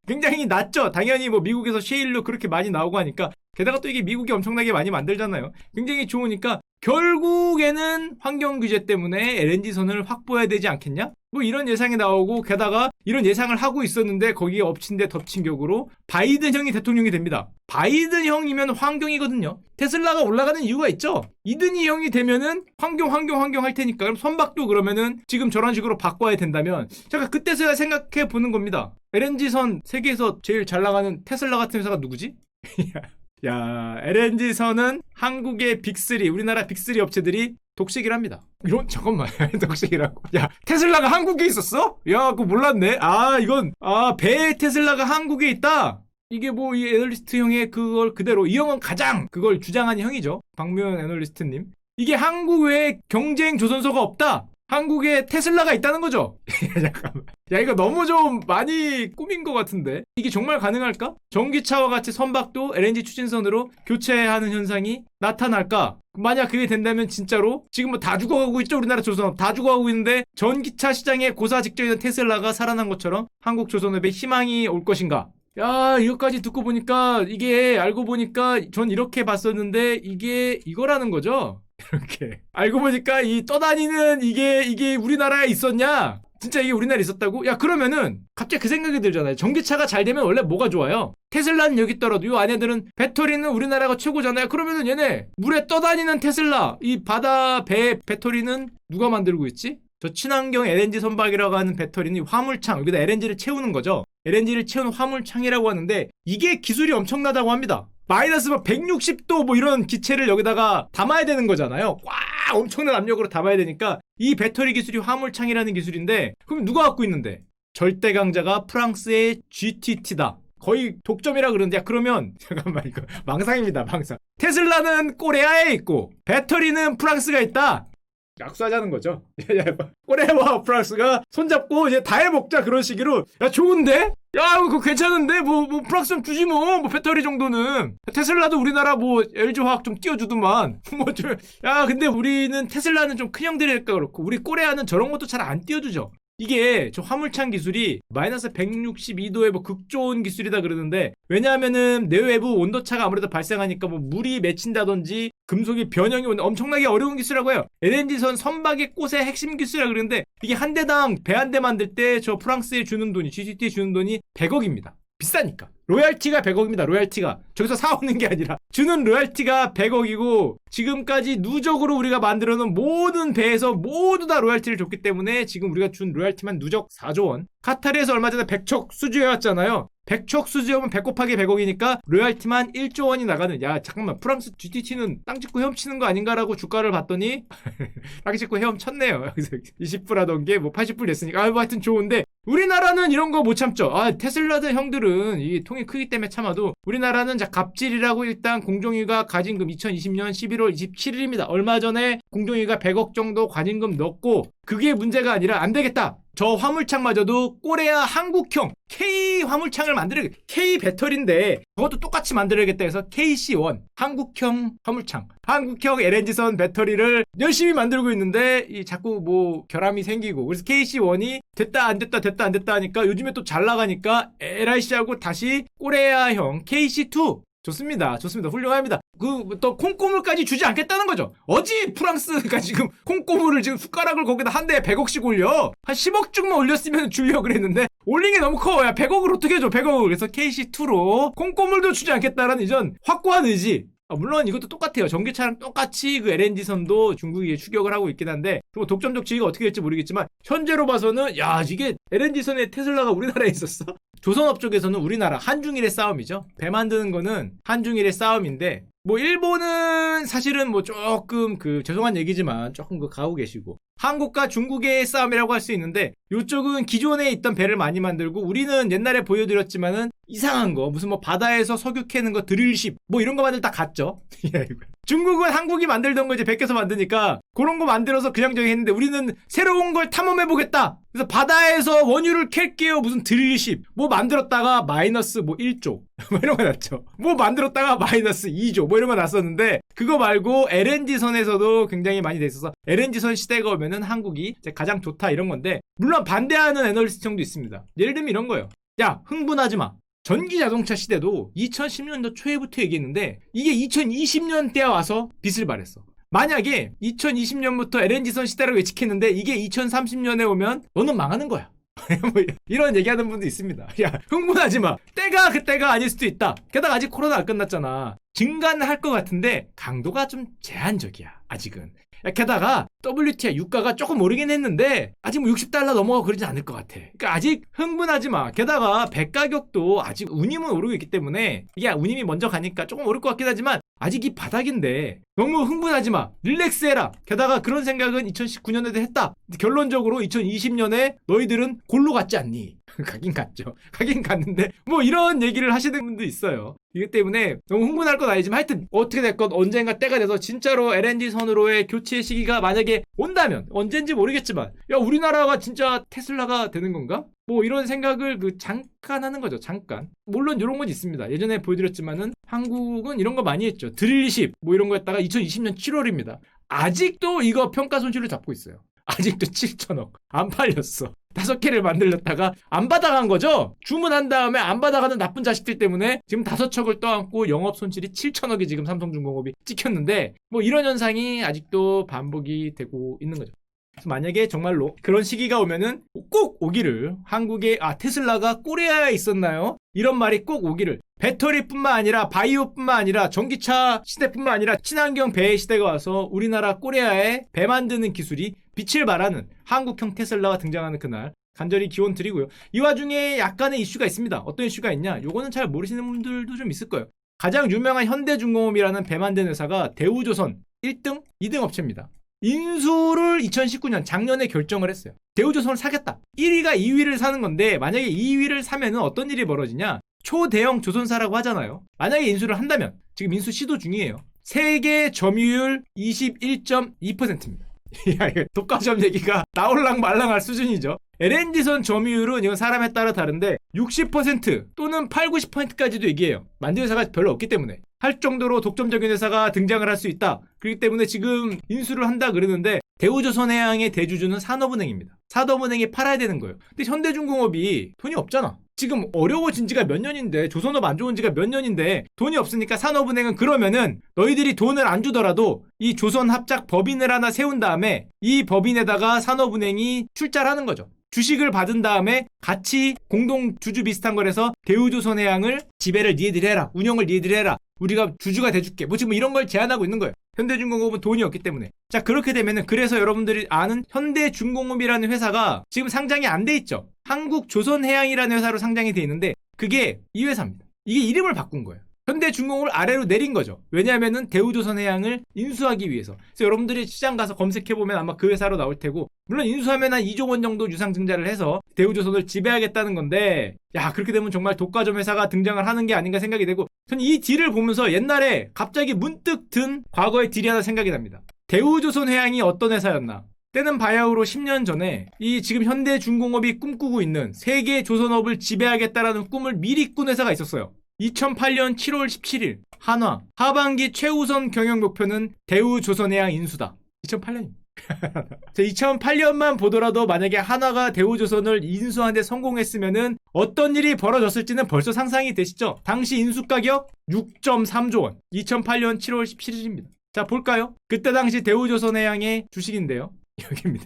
굉장히 낮죠. 당연히 뭐 미국에서 셰일로 그렇게 많이 나오고 하니까 게다가 또 이게 미국이 엄청나게 많이 만들잖아요. 굉장히 좋으니까 결국에는 환경 규제 때문에 LNG선을 확보해야 되지 않겠냐? 뭐 이런 예상이 나오고 게다가 이런 예상을 하고 있었는데 거기에 엎친 데 덮친 격으로 바이든 형이 대통령이 됩니다. 바이든 형이면 환경이거든요. 테슬라가 올라가는 이유가 있죠. 이든이 형이 되면은 환경 할 테니까 그럼 선박도 그러면은 지금 저런 식으로 바꿔야 된다면 잠깐 그때서야 생각해 보는 겁니다. LNG선 세계에서 제일 잘 나가는 테슬라 같은 회사가 누구지? 야, LNG선은 한국의 빅3, 우리나라 빅3 업체들이 독식이랍니다. 이런, 잠깐만, 독식이라고. 야, 테슬라가 한국에 있었어? 야, 그거 몰랐네. 배에 테슬라가 한국에 있다? 이게 뭐, 이 애널리스트 형의 그걸 그대로, 이 형은 가장 그걸 주장하는 형이죠. 박무현 애널리스트님. 이게 한국 외에 경쟁 조선소가 없다? 한국에 테슬라가 있다는 거죠? 잠깐만. 야, 이거 너무 좀 많이 꾸민 것 같은데? 이게 정말 가능할까? 전기차와 같이 선박도 LNG 추진선으로 교체하는 현상이 나타날까? 만약 그게 된다면 진짜로 지금 뭐 다 죽어가고 있죠? 우리나라 조선업 다 죽어가고 있는데 전기차 시장에 고사 직전에 있는 테슬라가 살아난 것처럼 한국 조선업에 희망이 올 것인가? 야, 이것까지 듣고 보니까 이게 알고 보니까 전 이렇게 봤었는데 이게 이거라는 거죠? 이렇게 알고 보니까 이 떠다니는 이게 우리나라에 있었냐? 진짜 이게 우리나라에 있었다고? 야 그러면은 갑자기 그 생각이 들잖아요. 전기차가 잘 되면 원래 뭐가 좋아요? 테슬라는 여기 있더라도 이 안에들은 배터리는 우리나라가 최고잖아요. 그러면은 얘네 물에 떠다니는 테슬라 이 바다 배 배터리는 누가 만들고 있지? 저 친환경 LNG 선박이라고 하는 배터리는 화물창 여기다 LNG를 채우는 거죠. LNG를 채우는 화물창이라고 하는데 이게 기술이 엄청나다고 합니다. 마이너스 160도 뭐 이런 기체를 여기다가 담아야 되는 거잖아요. 꽉 엄청난 압력으로 담아야 되니까 이 배터리 기술이 화물창이라는 기술인데 그럼 누가 갖고 있는데? 절대 강자가 프랑스의 GTT다. 거의 독점이라 그러는데 야 그러면 잠깐만 이거 망상입니다. 망상. 테슬라는 코레아에 있고 배터리는 프랑스가 있다. 약수하자는 거죠. 코레아와 프랑스가 손잡고 이제 다 해먹자 그런 식으로. 야 좋은데? 야 그거 괜찮은데? 뭐 프랑스 좀 주지 뭐 배터리 정도는. 테슬라도 우리나라 뭐 LG화학 좀 띄워주더만. 야 근데 우리는 테슬라는 좀 큰 형들이니까 그렇고 우리 코레아는 저런 것도 잘 안 띄워주죠. 이게 저 화물창 기술이 마이너스 162도의 뭐 극좋은 기술이다 그러는데 왜냐하면은 내외부 온도차가 아무래도 발생하니까 뭐 물이 맺힌다든지 금속이 변형이 오는 엄청나게 어려운 기술이라고 해요. LNG선 선박의 꽃의 핵심 기술이라 그러는데 이게 한 대당 배 한 대 만들 때 저 프랑스에 주는 돈이 GTT에 주는 돈이 100억입니다. 비싸니까. 로얄티가 100억입니다. 로얄티가. 저기서 사오는 게 아니라 주는 로얄티가 100억이고 지금까지 누적으로 우리가 만들어놓은 모든 배에서 모두 다 로얄티를 줬기 때문에 지금 우리가 준 로얄티만 누적 4조 원. 카타르에서 얼마 전에 100척 수주해왔잖아요. 100척 수주하면 100 곱하기 100억이니까 로얄티만 1조 원이 나가는. 야 잠깐만, 프랑스 GDT는 땅 짚고 헤엄치는 거 아닌가라고 주가를 봤더니 땅 짚고 헤엄쳤네요. 여기서 20불 하던 게 뭐 80불 됐으니까 뭐 하여튼 좋은데 우리나라는 이런 거 못 참죠. 테슬라든 형들은 이 통이 크기 때문에 참아도 우리나라는 갑질이라고 일단 공정위가 가진금 2020년 11월 27일입니다. 얼마 전에 공정위가 100억 정도 가진금 넣었고 그게 문제가 아니라 안 되겠다. 저 화물창마저도 꼬레아 한국형 K 화물창을 만들어야겠다. K 배터리인데 그것도 똑같이 만들어야겠다 해서 KC1 한국형 화물창, 한국형 LNG선 배터리를 열심히 만들고 있는데 자꾸 뭐 결함이 생기고, 그래서 KC1이 됐다 안 됐다 됐다 안 됐다 하니까 요즘에 또 잘 나가니까 LIC하고 다시 꼬레아형 KC2 좋습니다. 좋습니다. 훌륭합니다. 또 콩고물까지 주지 않겠다는 거죠. 어지 프랑스가 지금 콩고물을 지금 숟가락을 거기다 한 대에 100억씩 올려. 한 10억 쪽만 올렸으면 주려고 그랬는데 올린 게 너무 커. 야 100억을 어떻게 줘 100억을. 그래서 KC2로 콩고물도 주지 않겠다라는 이전 확고한 의지. 물론 이것도 똑같아요. 전기차랑 똑같이 그 LNG선도 중국이 추격을 하고 있긴 한데 뭐 독점적 지위가 어떻게 될지 모르겠지만 현재로 봐서는 야 이게 LNG선에 테슬라가 우리나라에 있었어? 조선업 쪽에서는 우리나라 한중일의 싸움이죠. 배 만드는 거는 한중일의 싸움인데 뭐 일본은 사실은 뭐 조금 죄송한 얘기지만 조금 가고 계시고 한국과 중국의 싸움이라고 할 수 있는데 이쪽은 기존에 있던 배를 많이 만들고 우리는 옛날에 보여드렸지만은 이상한 거 무슨 뭐 바다에서 석유 캐는 거 드릴십 뭐 이런 거 만들 다 갔죠. 중국은 한국이 만들던 거 이제 베껴서 만드니까 그런 거 만들어서 그냥 저기 했는데 우리는 새로운 걸 탐험해보겠다. 그래서 바다에서 원유를 캘게요. 무슨 드릴십 뭐 만들었다가 마이너스 뭐 1조 뭐 이런 거 났죠. 뭐 만들었다가 마이너스 2조 뭐 이런 거 났었는데 그거 말고 LNG선에서도 굉장히 많이 돼 있어서 LNG선 시대가 오면은 한국이 이제 가장 좋다 이런 건데 물론 반대하는 애널리스트형도 있습니다. 예를 들면 이런 거예요. 야 흥분하지 마. 전기 자동차 시대도 2010년도 초에부터 얘기했는데 이게 2020년대에 와서 빛을 발했어. 만약에 2020년부터 LNG선 시대라고 예측했는데 이게 2030년에 오면 너는 망하는 거야. 뭐 이런 얘기하는 분도 있습니다. 야 흥분하지 마. 때가 그때가 아닐 수도 있다. 게다가 아직 코로나 안 끝났잖아. 증가는 할 것 같은데 강도가 좀 제한적이야 아직은. 게다가 WTI 유가가 조금 오르긴 했는데 아직 뭐 $60 넘어가고 그러진 않을 것 같아. 그러니까 아직 흥분하지 마. 게다가 배 가격도 아직 운임은 오르고 있기 때문에 이게 운임이 먼저 가니까 조금 오를 것 같긴 하지만 아직 이 바닥인데 너무 흥분하지 마. 릴렉스해라. 게다가 그런 생각은 2019년에도 했다. 결론적으로 2020년에 너희들은 골로 갔지 않니? 가긴 갔죠. 가긴 갔는데 뭐 이런 얘기를 하시는 분도 있어요. 이것 때문에 너무 흥분할 건 아니지만 하여튼 어떻게 됐건 언젠가 때가 돼서 진짜로 LNG 선으로의 교체 시기가 만약에 온다면 언젠지 모르겠지만 야 우리나라가 진짜 테슬라가 되는 건가? 뭐 이런 생각을 잠깐 하는 거죠. 잠깐. 물론 이런 건 있습니다. 예전에 보여드렸지만은 한국은 이런 거 많이 했죠. 드릴십 뭐 이런 거 했다가 2020년 7월입니다. 아직도 이거 평가 손실을 잡고 있어요. 아직도 7천억 안 팔렸어. 5개를 만들렸다가 안 받아간 거죠. 주문한 다음에 안 받아가는 나쁜 자식들 때문에 지금 5척을 떠안고 영업 손실이 7천억이 지금 삼성중공업이 찍혔는데 뭐 이런 현상이 아직도 반복이 되고 있는 거죠. 그래서 만약에 정말로 그런 시기가 오면은 꼭 오기를, 한국에 테슬라가 꼬레아에 있었나요? 이런 말이 꼭 오기를. 배터리뿐만 아니라 바이오뿐만 아니라 전기차 시대뿐만 아니라 친환경 배 시대가 와서 우리나라 꼬레아에 배 만드는 기술이 빛을 발하는 한국형 테슬라가 등장하는 그날 간절히 기원 드리고요. 이 와중에 약간의 이슈가 있습니다. 어떤 이슈가 있냐? 요거는 잘 모르시는 분들도 좀 있을 거예요. 가장 유명한 현대중공업이라는 배 만드는 회사가 대우조선 1등, 2등 업체입니다. 인수를 2019년 작년에 결정을 했어요. 대우조선을 사겠다. 1위가 2위를 사는 건데 만약에 2위를 사면은 어떤 일이 벌어지냐? 초대형 조선사라고 하잖아요. 만약에 인수를 한다면 지금 인수 시도 중이에요. 세계 점유율 21.2%입니다. 야, 이거 독과점 얘기가 나올랑 말랑할 수준이죠. LNG선 점유율은 이건 사람에 따라 다른데 60% 또는 8, 90%까지도 얘기해요. 만든 회사가 별로 없기 때문에 할 정도로 독점적인 회사가 등장을 할 수 있다. 그렇기 때문에 지금 인수를 한다 그러는데 대우조선해양의 대주주는 산업은행입니다. 산업은행이 팔아야 되는 거예요. 근데 현대중공업이 돈이 없잖아. 지금 어려워진 지가 몇 년인데, 조선업 안 좋은 지가 몇 년인데 돈이 없으니까 산업은행은 그러면은 너희들이 돈을 안 주더라도 이 조선합작 법인을 하나 세운 다음에 이 법인에다가 산업은행이 출자를 하는 거죠. 주식을 받은 다음에 같이 공동 주주 비슷한 거라서 대우조선해양을 지배를 니네들이 해라, 운영을 니네들이 해라, 우리가 주주가 돼줄게, 뭐 지금 이런 걸 제안하고 있는 거예요. 현대중공업은 돈이 없기 때문에. 자, 그렇게 되면은, 그래서 여러분들이 아는 현대중공업이라는 회사가 지금 상장이 안 돼 있죠. 한국조선해양이라는 회사로 상장이 돼 있는데 그게 이 회사입니다. 이게 이름을 바꾼 거예요. 현대중공업을 아래로 내린 거죠. 왜냐하면은 대우조선해양을 인수하기 위해서. 그래서 여러분들이 시장 가서 검색해보면 아마 그 회사로 나올 테고, 물론 인수하면 한 2조 원 정도 유상증자를 해서 대우조선을 지배하겠다는 건데, 야, 그렇게 되면 정말 독과점 회사가 등장을 하는 게 아닌가 생각이 되고, 저는 이 딜을 보면서 옛날에 갑자기 문득 든 과거의 딜이 하나 생각이 납니다. 대우조선해양이 어떤 회사였나? 때는 바야흐로 10년 전에 이 지금 현대중공업이 꿈꾸고 있는 세계 조선업을 지배하겠다라는 꿈을 미리 꾼 회사가 있었어요. 2008년 7월 17일 한화 하반기 최우선 경영 목표는 대우조선해양 인수다. 2008년입니다. 2008년만 보더라도 만약에 한화가 대우조선을 인수하는 데 성공했으면은 어떤 일이 벌어졌을지는 벌써 상상이 되시죠? 당시 인수 가격 6.3조 원. 2008년 7월 17일입니다. 자, 볼까요? 그때 당시 대우조선해양의 주식인데요. 여기입니다.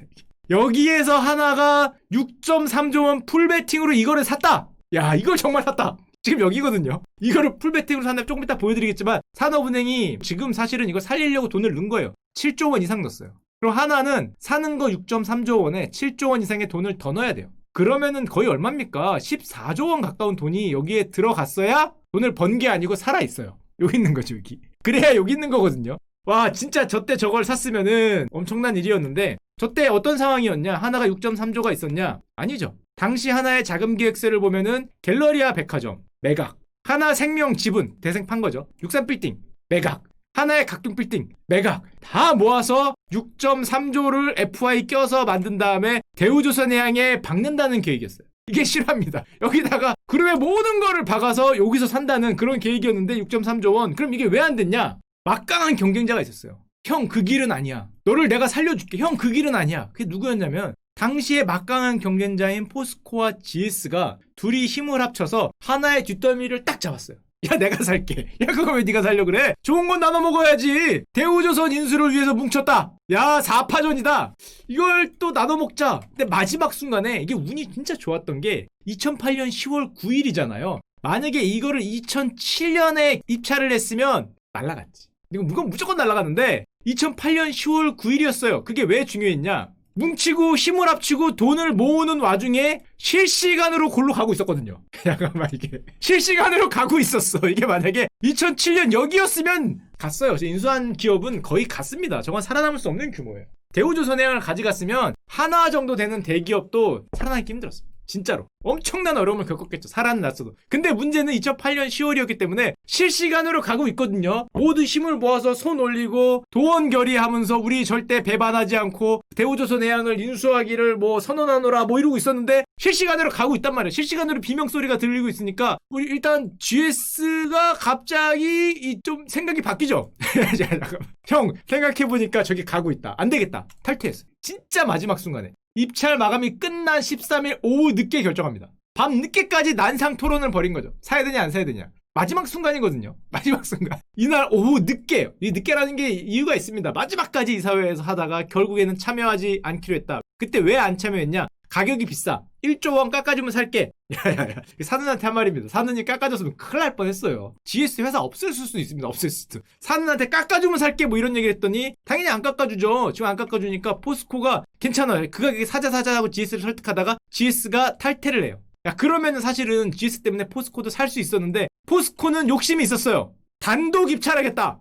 여기에서 한화가 6.3조 원 풀베팅으로 이거를 샀다. 야, 이걸 정말 샀다. 지금 여기거든요. 이거를 풀베팅으로 샀는데 조금 이따 보여드리겠지만, 산업은행이 지금 사실은 이거 살리려고 돈을 넣은 거예요. 7조 원 이상 넣었어요. 그럼 하나는 사는 거 6.3조 원에 7조 원 이상의 돈을 더 넣어야 돼요. 그러면은 거의 얼마입니까? 14조 원 가까운 돈이 여기에 들어갔어야 돈을 번 게 아니고 살아있어요. 여기 있는 거죠, 여기. 그래야 여기 있는 거거든요. 와, 진짜 저때 저걸 샀으면은 엄청난 일이었는데, 저때 어떤 상황이었냐? 하나가 6.3조가 있었냐? 아니죠. 당시 하나의 자금 기획서를 보면은 갤러리아 백화점 매각, 하나생명 지분 대생 판 거죠. 63빌딩 매각, 하나의 각종빌딩 매각, 다 모아서 6.3조를 FI 껴서 만든 다음에 대우조선해양에 박는다는 계획이었어요. 이게 실화입니다. 여기다가 그룹의 모든 거를 박아서 여기서 산다는 그런 계획이었는데 6.3조 원. 그럼 이게 왜 안 됐냐? 막강한 경쟁자가 있었어요. 형, 그 길은 아니야. 너를 내가 살려줄게. 형, 그 길은 아니야. 그게 누구였냐면 당시에 막강한 경쟁자인 포스코와 GS가 둘이 힘을 합쳐서 하나의 뒷덜미를 딱 잡았어요. 야, 내가 살게. 야, 그거 왜 네가 살려 그래? 좋은 건 나눠 먹어야지. 대우조선 인수를 위해서 뭉쳤다. 야, 4파전이다. 이걸 또 나눠 먹자. 근데 마지막 순간에 이게 운이 진짜 좋았던 게 2008년 10월 9일이잖아요. 만약에 이거를 2007년에 입찰을 했으면 날라갔지. 이건 무조건 날라갔는데 2008년 10월 9일이었어요. 그게 왜 중요했냐? 뭉치고 힘을 합치고 돈을 모으는 와중에 실시간으로 골로 가고 있었거든요. 잠깐만, 이게 실시간으로 가고 있었어. 이게 만약에 2007년 여기였으면 갔어요. 인수한 기업은 거의 갔습니다. 저건 살아남을 수 없는 규모예요. 대우조선해양을 가져갔으면 하나 정도 되는 대기업도 살아남기 힘들었어요. 진짜로 엄청난 어려움을 겪었겠죠. 살아났어도. 근데 문제는 2008년 10월이었기 때문에 실시간으로 가고 있거든요. 모두 힘을 모아서 손 올리고 도원 결의하면서 우리 절대 배반하지 않고 대우조선해양을 인수하기를 뭐 선언하노라 뭐 이러고 있었는데 실시간으로 가고 있단 말이에요. 실시간으로 비명소리가 들리고 있으니까 우리 일단 GS가 갑자기 좀 생각이 바뀌죠. 잠깐만. 형, 생각해보니까 저기 가고 있다. 안 되겠다. 탈퇴했어요. 진짜 마지막 순간에. 입찰 마감이 끝난 13일 오후 늦게 결정합니다. 밤 늦게까지 난상 토론을 벌인 거죠. 사야 되냐 안 사야 되냐. 마지막 순간이거든요. 마지막 순간. 이날 오후 늦게. 이 늦게라는 게 이유가 있습니다. 마지막까지 이사회에서 하다가 결국에는 참여하지 않기로 했다. 그때 왜 안 참여했냐? 가격이 비싸. 1조 원 깎아주면 살게. 야야야. 사는한테 한 말입니다. 사는이 깎아줬으면 큰일 날 뻔했어요. GS 회사 없을 수도 있습니다. 없을 수도. 사는한테 깎아주면 살게 뭐 이런 얘기를 했더니 당연히 안 깎아주죠. 지금 안 깎아주니까 포스코가 괜찮아요. 그 가격에 사자 하고 GS를 설득하다가 GS가 탈퇴를 해요. 야, 그러면은 사실은 GS 때문에 포스코도 살 수 있었는데 포스코는 욕심이 있었어요. 단독 입찰하겠다.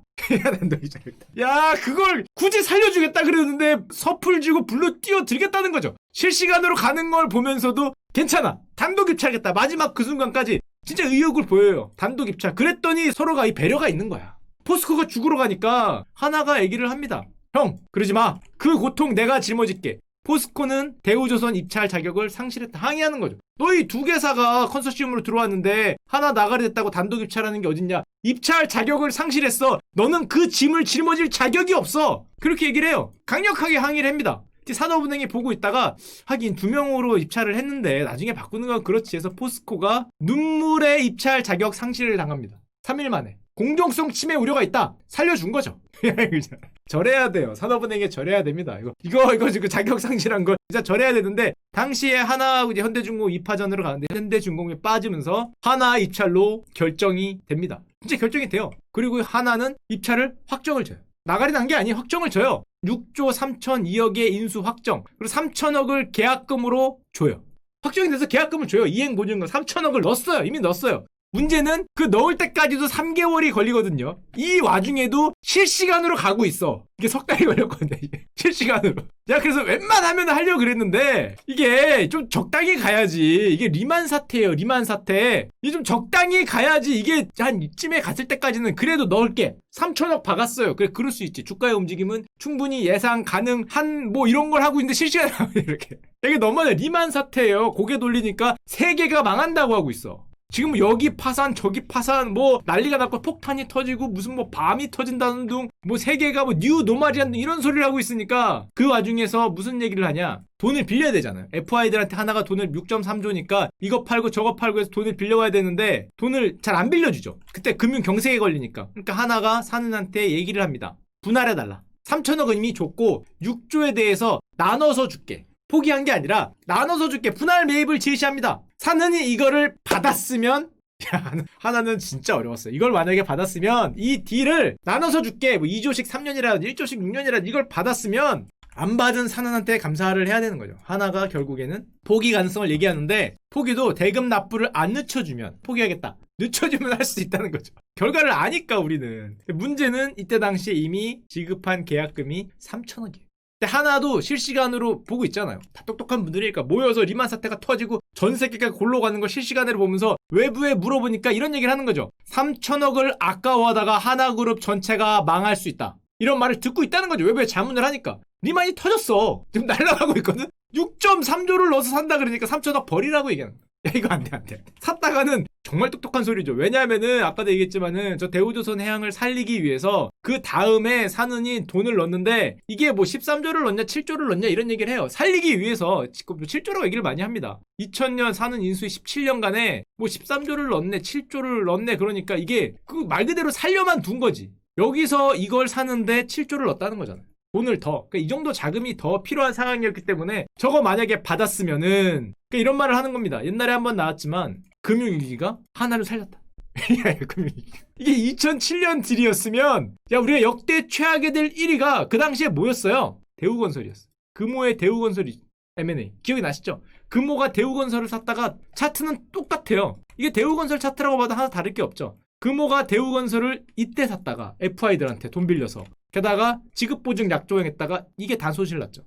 단독 입찰하겠다. 야, 그걸 굳이 살려주겠다 그러는데 섭을 쥐고 불러 뛰어들겠다는 거죠. 실시간으로 가는 걸 보면서도 괜찮아. 단독 입찰하겠다. 마지막 그 순간까지 진짜 의욕을 보여요. 단독 입찰. 그랬더니 서로가 이 배려가 있는 거야. 포스코가 죽으러 가니까 하나가 얘기를 합니다. 형, 그러지 마. 그 고통 내가 짊어질게. 포스코는 대우조선 입찰 자격을 상실했다. 항의하는 거죠. 너희 두 개사가 컨소시엄으로 들어왔는데 하나 나가리 됐다고 단독 입찰하는 게 어딨냐. 입찰 자격을 상실했어. 너는 그 짐을 짊어질 자격이 없어. 그렇게 얘기를 해요. 강력하게 항의를 합니다. 산업은행이 보고 있다가 하긴 2명으로 입찰을 했는데 나중에 바꾸는 건 그렇지 해서 포스코가 눈물의 입찰 자격 상실을 당합니다. 3일 만에. 공정성 침해 우려가 있다. 살려준 거죠. 절해야 돼요. 산업은행에 절해야 됩니다. 이거 지금 자격 상실한 거 진짜 절해야 되는데 당시에 하나 이제 현대중공 2파전으로 가는데 현대중공이 빠지면서 하나 입찰로 결정이 됩니다. 진짜 결정이 돼요. 그리고 하나는 입찰을 확정을 줘요. 나가리 난 게 아니에요. 확정을 줘요. 6조 3,002억의 인수 확정. 그리고 3,000억을 계약금으로 줘요. 확정이 돼서 계약금을 줘요. 이행보증금 3,000억을 넣었어요. 이미 넣었어요. 문제는 그 넣을 때까지도 3개월이 걸리거든요. 이 와중에도 실시간으로 가고 있어. 이게 석 달이 걸렸거든요. 이게. 실시간으로. 야, 그래서 웬만하면 하려고 그랬는데 이게 좀 적당히 가야지. 이게 리만 사태예요. 리만 사태. 이게 좀 적당히 가야지. 이게 한 이쯤에 갔을 때까지는 그래도 넣을게. 3,000억 박았어요. 그래, 그럴 수 있지. 주가의 움직임은 충분히 예상 가능한 뭐 이런 걸 하고 있는데 실시간으로 하면 이렇게. 이게 너무나 리만 사태예요. 고개 돌리니까 세계가 망한다고 하고 있어. 지금 여기 파산 저기 파산 뭐 난리가 났고 폭탄이 터지고 무슨 뭐 밤이 터진다는 둥 뭐 세계가 뭐 뉴 노말이라는 이런 소리를 하고 있으니까 그 와중에서 무슨 얘기를 하냐. 돈을 빌려야 되잖아요. FI들한테 하나가 돈을 6.3조니까 이거 팔고 저거 팔고 해서 돈을 빌려가야 되는데 돈을 잘 안 빌려주죠. 그때 금융 경색에 걸리니까. 그러니까 하나가 사는한테 얘기를 합니다. 분할해달라. 3,000억은 이미 줬고 6조에 대해서 나눠서 줄게. 포기한 게 아니라 나눠서 줄게. 분할 매입을 지시합니다. 사는이 이거를 받았으면 하나는 진짜 어려웠어요. 이걸 만약에 받았으면 이 딜을 나눠서 줄게. 뭐 2조씩 3년이라든지 1조씩 6년이라든지 이걸 받았으면 안 받은 사는한테 감사를 해야 되는 거죠. 하나가 결국에는 포기 가능성을 얘기하는데 포기도 대금 납부를 안 늦춰주면 포기하겠다. 늦춰주면 할 수 있다는 거죠. 결과를 아니까 우리는. 문제는 이때 당시에 이미 지급한 계약금이 3,000억이에요. 하나도 실시간으로 보고 있잖아요. 다 똑똑한 분들이니까 모여서 리만 사태가 터지고 전 세계가 골로 가는 걸 실시간으로 보면서 외부에 물어보니까 이런 얘기를 하는 거죠. 3,000억을 아까워하다가 하나그룹 전체가 망할 수 있다. 이런 말을 듣고 있다는 거죠. 외부에 자문을 하니까. 리만이 터졌어. 지금 날아가고 있거든. 6.3조를 넣어서 산다 그러니까 3,000억 버리라고 얘기하는 거야. 야, 이거 안 돼, 안 돼. 샀다가는 정말 똑똑한 소리죠. 왜냐하면은 아까도 얘기했지만은 저 대우조선 해양을 살리기 위해서 그 다음에 사는이 돈을 넣었는데 이게 뭐 13조를 넣냐 7조를 넣냐 이런 얘기를 해요. 살리기 위해서 7조라고 얘기를 많이 합니다. 2000년 사는 인수위 17년간에 뭐 13조를 넣네 7조를 넣네 그러니까 이게 그 말 그대로 살려만 둔 거지. 여기서 이걸 사는데 7조를 넣었다는 거잖아요. 돈을 더. 그러니까 이 정도 자금이 더 필요한 상황이었기 때문에 저거 만약에 받았으면은 그러니까 이런 말을 하는 겁니다. 옛날에 한번 나왔지만 금융위기가 하나를 살렸다. 금융위기. 이게 2007년 딜이었으면 야 우리가 역대 최악의 될 1위가 그 당시에 뭐였어요? 대우건설이었어. 금호의 대우건설이 M&A. 기억이 나시죠? 금호가 대우건설을 샀다가 차트는 똑같아요. 이게 대우건설 차트라고 봐도 하나 다를 게 없죠. 금호가 대우건설을 이때 샀다가 FI들한테 돈 빌려서 게다가 지급보증 약조행했다가 이게 다 손실 났죠.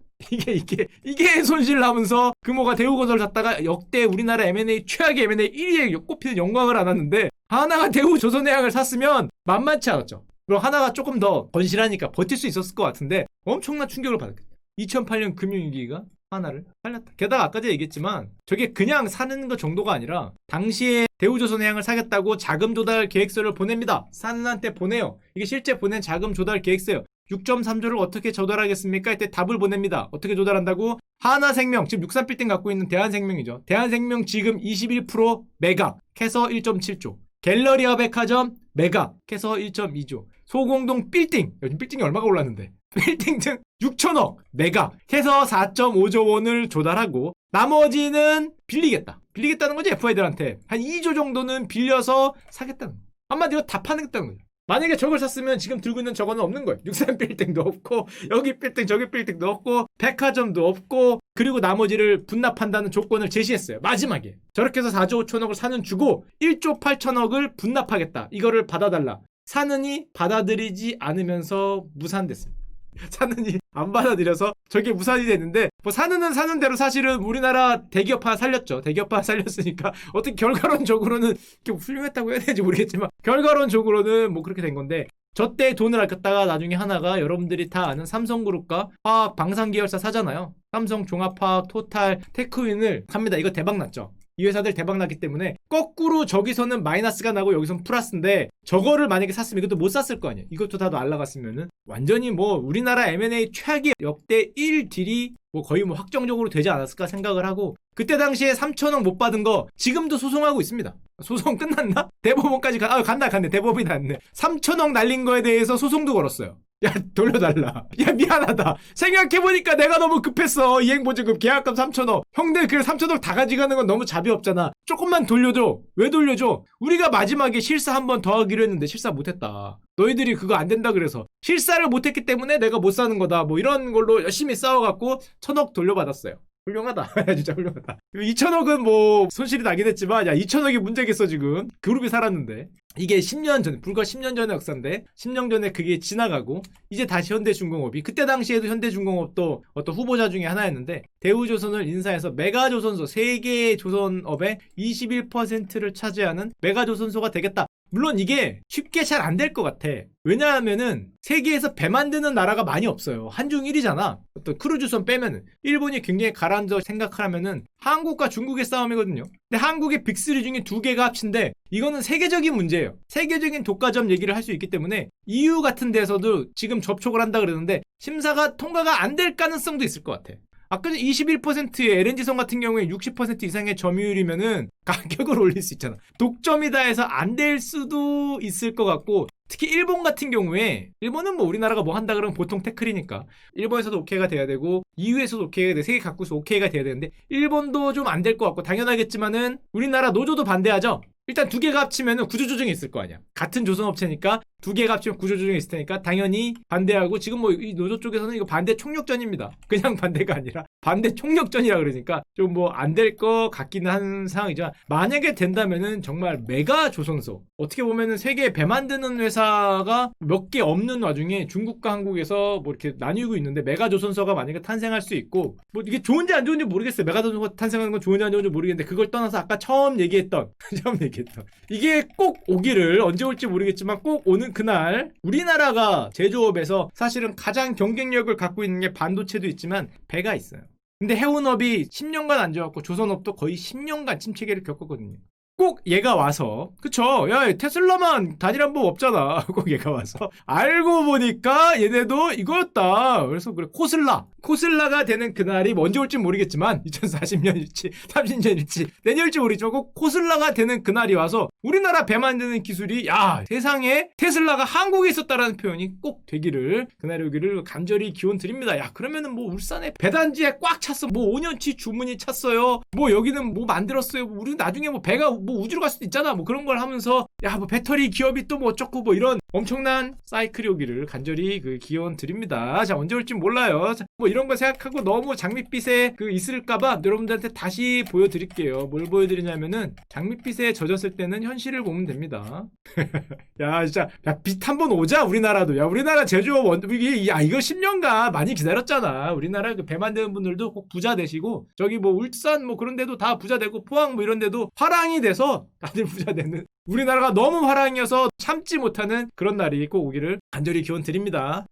이게 손실 나면서 금호가 대우건설 샀다가 역대 우리나라 M&A 최악의 M&A 1위에 꼽히는 영광을 안았는데 하나가 대우조선해양을 샀으면 만만치 않았죠. 그리고 하나가 조금 더 건실하니까 버틸 수 있었을 것 같은데 엄청난 충격을 받았겠죠. 2008년 금융위기가 하나를 살렸다. 게다가 아까도 얘기했지만 저게 그냥 사는 것 정도가 아니라 당시에 대우조선해양을 사겠다고 자금 조달 계획서를 보냅니다. 사는한테 보내요. 이게 실제 보낸 자금 조달 계획서예요. 6.3조를 어떻게 조달하겠습니까? 이때 답을 보냅니다. 어떻게 조달한다고? 하나생명, 지금 63빌딩 갖고 있는 대한생명이죠. 대한생명 지금 21% 매각해서 1.7조. 갤러리아 백화점 매각해서 1.2조. 소공동 빌딩, 요즘 빌딩이 얼마가 올랐는데 빌딩 등 6천억 매각해서 4.5조 원을 조달하고 나머지는 빌리겠다는 거지. FI들한테 한 2조 정도는 빌려서 사겠다는 거. 한마디로 다 파겠다는 거죠. 만약에 저걸 샀으면 지금 들고 있는 저거는 없는 거예요. 63빌딩도 없고 여기 빌딩 저기 빌딩도 없고 백화점도 없고 그리고 나머지를 분납한다는 조건을 제시했어요. 마지막에 저렇게 해서 4조 5천억을 사는 주고 1조 8천억을 분납하겠다. 이거를 받아달라. 사는이 받아들이지 않으면서 무산됐습니다. 사는이 안 받아들여서 저게 무산이 됐는데 뭐 사는은 사는 대로 사실은 우리나라 대기업 하나 살렸죠. 대기업 하나 살렸으니까 어떻게 결과론적으로는 훌륭했다고 해야 되는지 모르겠지만 결과론적으로는 뭐 그렇게 된 건데 저때 돈을 아꼈다가 나중에 하나가 여러분들이 다 아는 삼성그룹과 화학 방산계열사 사잖아요. 삼성 종합화학, 토탈, 테크윈을 삽니다. 이거 대박 났죠. 이 회사들 대박 났기 때문에 거꾸로 저기서는 마이너스가 나고 여기서는 플러스인데 저거를 만약에 샀으면 이것도 못 샀을 거 아니야. 이것도 다 날라갔으면은 완전히 뭐 우리나라 M&A 최악의 역대 1딜이 뭐 거의 뭐 확정적으로 되지 않았을까 생각을 하고 그때 당시에 3천억 못 받은 거 지금도 소송하고 있습니다. 소송 끝났나? 대법원까지 간다. 대법원이 났네. 3천억 날린 거에 대해서 소송도 걸었어요. 야 돌려달라. 야 미안하다. 생각해보니까 내가 너무 급했어. 이행보증금 계약금 3천억. 형들 그 3천억 다 가져가는 건 너무 자비 없잖아. 조금만 돌려줘. 왜 돌려줘? 우리가 마지막에 실사 한 번 더 하기로 했는데 실사 못했다. 너희들이 그거 안 된다 그래서 실사를 못했기 때문에 내가 못 사는 거다. 뭐 이런 걸로 열심히 싸워갖고 1,000억 돌려받았어요. 훌륭하다. 진짜 훌륭하다. 2천억은 뭐 손실이 나긴 했지만 야 2천억이 문제겠어 지금. 그룹이 살았는데. 이게 10년 전, 불과 10년 전의 역사인데 10년 전에 그게 지나가고 이제 다시 현대중공업이 그때 당시에도 현대중공업도 어떤 후보자 중에 하나였는데 대우조선을 인수해서 메가조선소 세계 조선업의 21%를 차지하는 메가조선소가 되겠다. 물론 이게 쉽게 잘 안 될 것 같아. 왜냐하면은 세계에서 배 만드는 나라가 많이 없어요. 한중 1위잖아. 어떤 크루즈선 빼면은 일본이 굉장히 가라앉아 생각하면은 한국과 중국의 싸움이거든요. 근데 한국의 빅3 중에 2개가 합친데 이거는 세계적인 문제예요. 세계적인 독과점 얘기를 할 수 있기 때문에 EU 같은 데서도 지금 접촉을 한다 그러는데 심사가 통과가 안 될 가능성도 있을 것 같아. 아까 21%의 LNG선 같은 경우에 60% 이상의 점유율이면은 가격을 올릴 수 있잖아. 독점이다 해서 안 될 수도 있을 것 같고 특히 일본 같은 경우에 일본은 뭐 우리나라가 뭐 한다 그러면 보통 태클이니까 일본에서도 오케이가 돼야 되고 EU에서도 오케이가 돼 세계 각국에서 오케이가 돼야 되는데 일본도 좀 안 될 것 같고 당연하겠지만은 우리나라 노조도 반대하죠. 일단 2개가 합치면 구조조정이 있을 거 아니야. 같은 조선업체니까 2개가 합치면 구조조정이 있을 테니까 당연히 반대하고 지금 뭐 이 노조 쪽에서는 이거 반대 총력전입니다. 그냥 반대가 아니라 반대 총력전이라 그러니까 좀 뭐 안 될 것 같기는 한 상황이지만 만약에 된다면은 정말 메가 조선소 어떻게 보면은 세계에 배 만드는 회사가 몇 개 없는 와중에 중국과 한국에서 뭐 이렇게 나뉘고 있는데 메가 조선소가 만약에 탄생할 수 있고 뭐 이게 좋은지 안 좋은지 모르겠어요. 메가 조선소가 탄생하는 건 좋은지 안 좋은지 모르겠는데 그걸 떠나서 아까 처음 얘기했던 이게 꼭 오기를 언제 올지 모르겠지만 꼭 오는 그날 우리나라가 제조업에서 사실은 가장 경쟁력을 갖고 있는 게 반도체도 있지만 배가 있어요. 근데 해운업이 10년간 안 좋았고 조선업도 거의 10년간 침체기를 겪었거든요. 꼭 얘가 와서 그쵸 야 테슬라만 단일한 법 없잖아. 꼭 얘가 와서 알고 보니까 얘네도 이거였다. 그래서 그래 코슬라가 되는 그날이 언제 올지 모르겠지만 2040년일지 30년일지 내년일지 모르겠지만 꼭 코슬라가 되는 그날이 와서 우리나라 배 만드는 기술이 야 세상에 테슬라가 한국에 있었다라는 표현이 꼭 되기를 그날이 오기를 간절히 기원 드립니다. 야 그러면은 뭐 울산에 배단지에 꽉 찼어. 뭐 5년치 주문이 찼어요. 뭐 여기는 뭐 만들었어요. 우리 나중에 뭐 배가 뭐 우주로 갈 수도 있잖아. 뭐 그런 걸 하면서 야 뭐 배터리 기업이 또 뭐 어쩌고 뭐 이런 엄청난 사이클이 오기를 간절히 그 기원 드립니다. 자 언제 올지 몰라요. 자, 뭐 이런 거 생각하고 너무 장밋빛에 그 있을까봐 여러분들한테 다시 보여드릴게요. 뭘 보여드리냐면은 장밋빛에 젖었을 때는 현실을 보면 됩니다. 야 진짜 야 빛 한번 오자 우리나라도. 야 우리나라 제조업 이거 10년간 많이 기다렸잖아. 우리나라 그 배 만드는 분들도 꼭 부자 되시고 저기 뭐 울산 뭐 그런 데도 다 부자 되고 포항 뭐 이런 데도 화랑이 돼서 다들 부자 되는 우리나라가 너무 화랑이어서 참지 못하는 그런 날이 꼭 오기를 간절히 기원 드립니다.